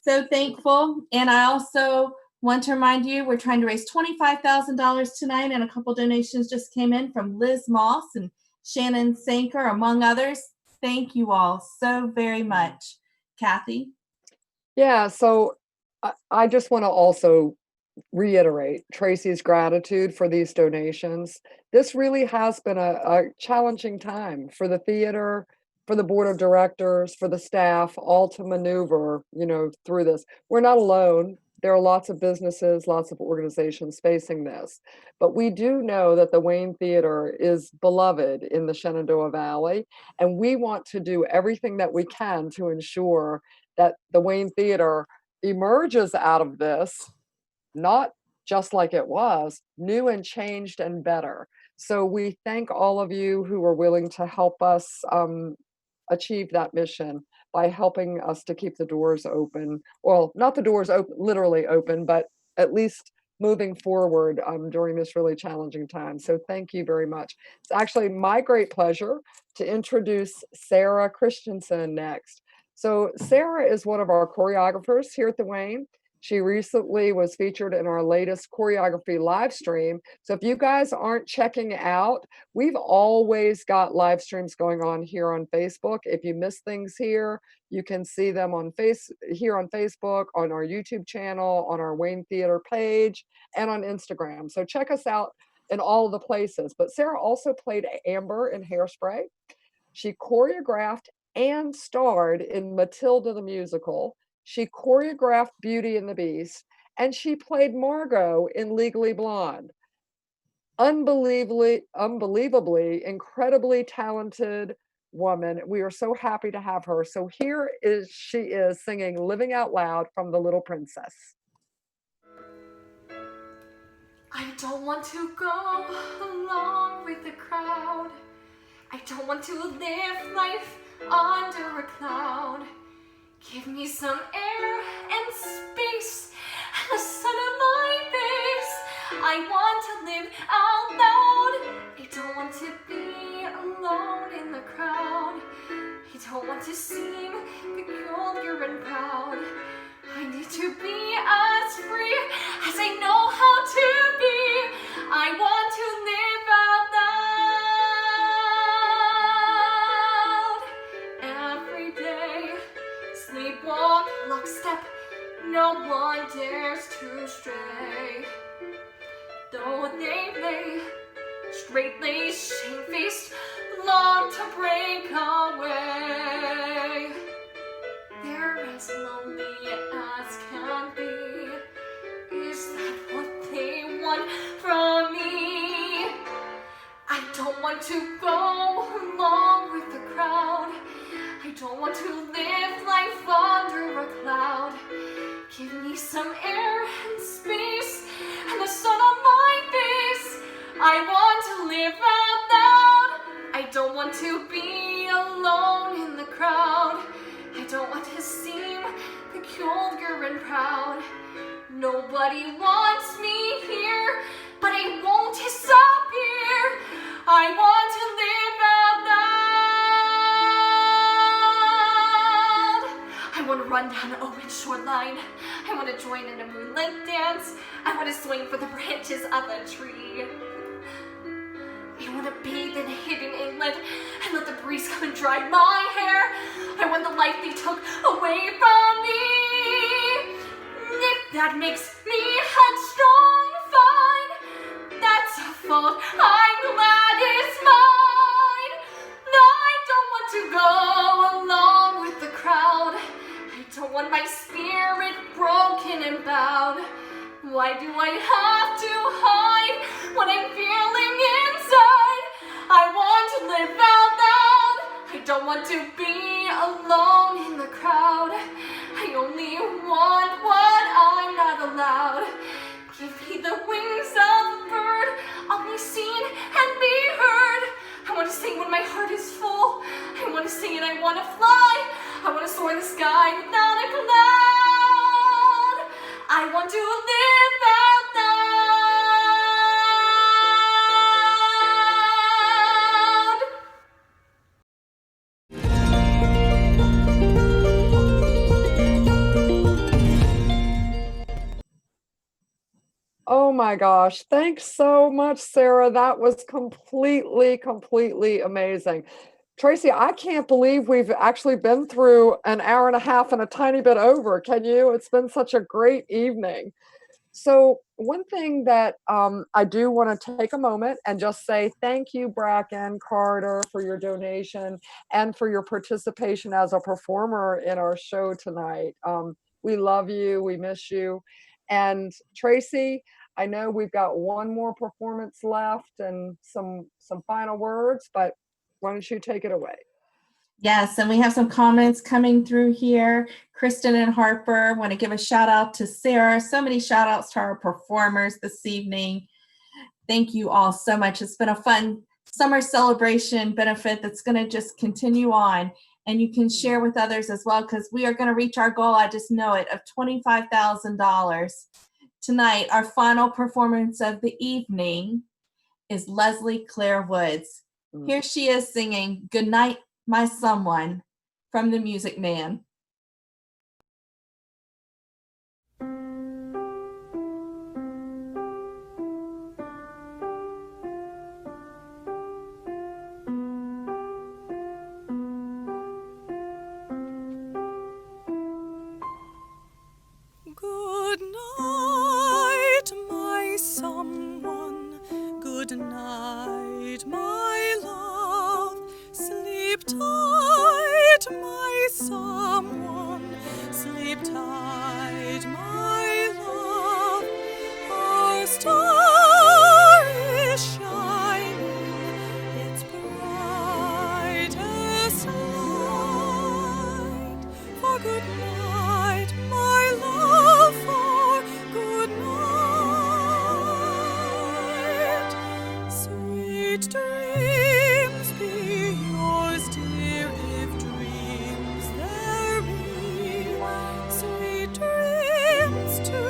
Speaker 1: So thankful. And I also want to remind you, we're trying to raise $25,000 tonight, and a couple donations just came in from Liz Moss and Shannon Sanker, among others. Thank you all so very much. Kathy?
Speaker 2: Yeah, so I just want to also reiterate Tracy's gratitude for these donations. This really has been a challenging time for the theater, for the board of directors, for the staff, all to maneuver, through this. We're not alone. There are lots of businesses, lots of organizations facing this. But we do know that the Wayne Theater is beloved in the Shenandoah Valley, and we want to do everything that we can to ensure that the Wayne Theater emerges out of this not just like it was, new and changed and better. So we thank all of you who are willing to help us achieve that mission by helping us to keep the doors open. Well, not the doors open, literally open, but at least moving forward during this really challenging time. So thank you very much. It's actually my great pleasure to introduce Sarah Christensen next. So Sarah is one of our choreographers here at the Wayne. She recently was featured in our latest choreography live stream. So if you guys aren't checking out, we've always got live streams going on here on Facebook. If you miss things here, you can see them on here on Facebook, on our YouTube channel, on our Wayne Theater page, and on Instagram. So check us out in all of the places. But Sarah also played Amber in Hairspray. She choreographed and starred in Matilda the musical. She choreographed Beauty and the Beast, and she played Margot in Legally Blonde. Unbelievably, incredibly talented woman. We are so happy to have her. So here she is singing Living Out Loud from The Little Princess.
Speaker 3: I don't want to go along with the crowd. I don't want to live life under a cloud. Give me some air and space and the sun on my face. I want to live out loud. I don't want to be alone in the crowd. I don't want to seem peculiar and proud. I need to be as free as I know how to be. I want to live out loud every day. Sleepwalk, lockstep, no one dares to stray. Though they lay straight-laced, shame-faced, long to break away. They're as lonely as can be. Is that what they want from me? I don't want to go along with the crowd. I don't want to live life under a cloud. Give me some air and space and the sun on my face. I want to live out loud. I don't want to be alone in the crowd. I don't want to seem peculiar and proud. Nobody wants me here, but I won't disappear. I want to live out loud. I want to run down an open shoreline. I want to join in a moonlight dance. I want to swing for the branches of a tree. I want to bathe in hidden inlet and let the breeze come and dry my hair. I want the life they took away from me. If that makes me headstrong, fine. That's a fault I'm glad is mine. No, I don't want to go along with the crowd. I don't want my spirit broken and bowed. Why do I have to hide what I'm feeling inside? I want to live out loud. I don't want to be alone in the crowd. I only want what I'm not allowed. Give me the wings of a bird. I'll be seen and be heard. I want to sing when my heart is full. I want to sing and I want to fly. I want to soar in the sky without a cloud. I want to live out
Speaker 2: Oh my gosh. Thanks so much, Sarah. That was completely amazing. Tracy, I can't believe we've actually been through an hour and a half and a tiny bit over. Can you? It's been such a great evening. So one thing that I do want to take a moment and just say thank you, Bracken Carter, for your donation and for your participation as a performer in our show tonight. We love you. We miss you. And Tracy, I know we've got one more performance left and some final words, but why don't you take it away?
Speaker 1: Yes, and we have some comments coming through here. Kristen and Harper. Want to give a shout out to Sarah. So many shout outs to our performers this evening. Thank you all so much. It's been a fun summer celebration benefit that's going to just continue on. And you can share with others as well, because we are going to reach our goal, I just know it, of $25,000. Tonight, our final performance of the evening is Leslie Claire Woods. Here she is singing Good Night, My Someone from The Music Man.
Speaker 4: Good night, my someone. Good night, my love. Sleep tight, my someone. Sleep tight, my love. Our star is shining, its brightest light. For good night, my love, for good night. Sweet dreams be yours, dear, if dreams there be. Sweet dreams to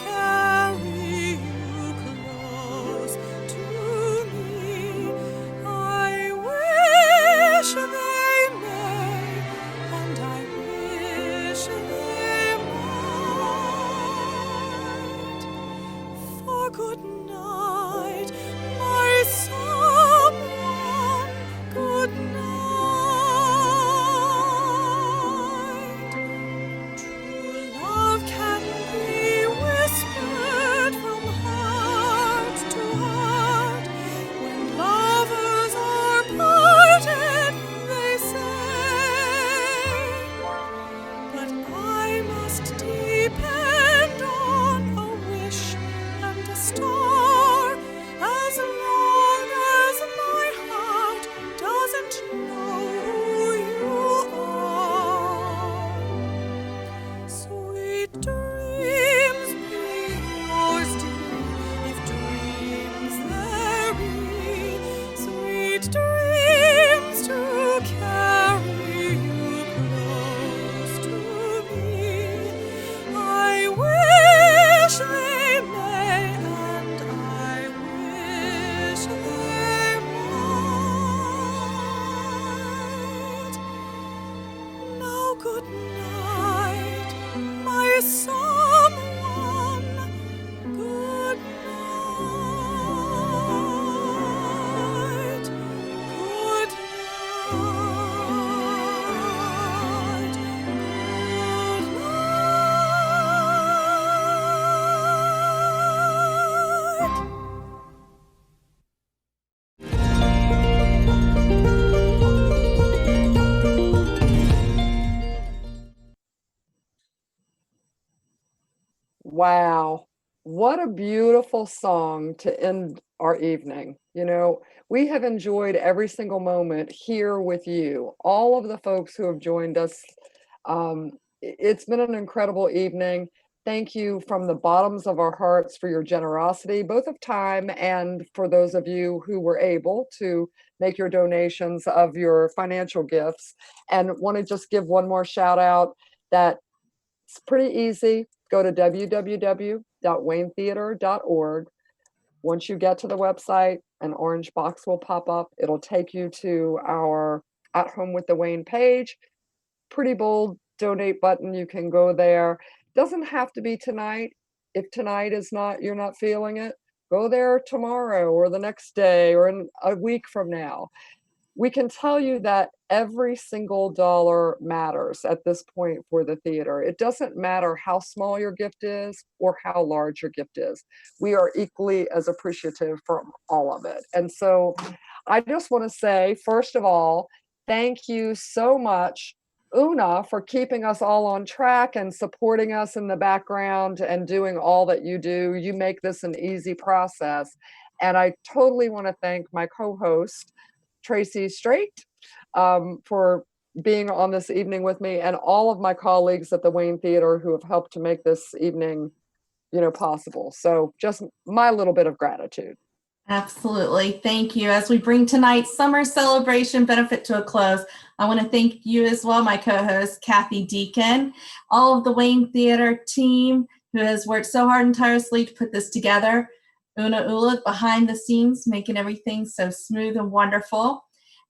Speaker 4: carry you close to me. I wish they may, and I wish they might. For good night, my someone. Good night. True love can be whispered from heart to heart. When lovers are parted, they say. But I must depend on a wish and a star, as long as my heart doesn't know who you are. Sweet dreams be yours, dear, if dreams there be. Sweet dreams to carry you close to me. I wish they may, and I wish they might. Now good night, my someone. Good night. Good night. Good night.
Speaker 2: Wow. What a beautiful song to end our evening. You know, we have enjoyed every single moment here with you, all of the folks who have joined us. It's been an incredible evening. Thank you from the bottoms of our hearts for your generosity, both of time and for those of you who were able to make your donations of your financial gifts. And want to just give one more shout out that it's pretty easy. Go to www.waynetheater.org. Once you get to the website, an orange box will pop up. It'll take you to our At Home with the Wayne page. Pretty bold donate button. You can go there. Doesn't have to be tonight. If tonight is not, you're not feeling it, go there tomorrow or the next day or in a week from now. We can tell you that every single dollar matters at this point for the theater. It doesn't matter how small your gift is or how large your gift is. We are equally as appreciative for all of it. And so I just want to say, first of all, thank you so much, Una, for keeping us all on track and supporting us in the background and doing all that you do. You make this an easy process. And I totally want to thank my co-host, Tracy Straight, for being on this evening with me, and all of my colleagues at the Wayne Theater who have helped to make this evening, possible. So just my little bit of gratitude.
Speaker 1: Absolutely. Thank you. As we bring tonight's summer celebration benefit to a close, I want to thank you as well, my co-host, Kathy Deacon, all of the Wayne Theater team who has worked so hard and tirelessly to put this together. Una Ula behind the scenes, making everything so smooth and wonderful.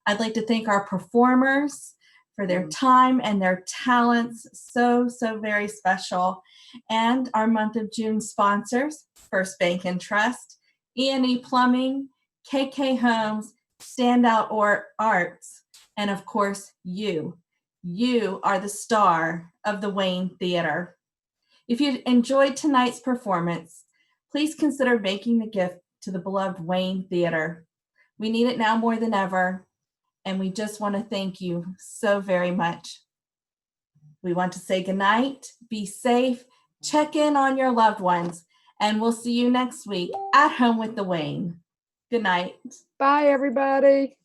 Speaker 1: I'd like to thank our performers for their time and their talents. So very special. And our month of June sponsors, First Bank and Trust, E&E Plumbing, KK Homes, Standout or Arts, and of course, you. You are the star of the Wayne Theater. If you enjoyed tonight's performance, please consider making the gift to the beloved Wayne Theater. We need it now more than ever, and we just want to thank you so very much. We want to say goodnight, be safe, check in on your loved ones, and we'll see you next week at Home with the Wayne. Good night.
Speaker 2: Bye, everybody.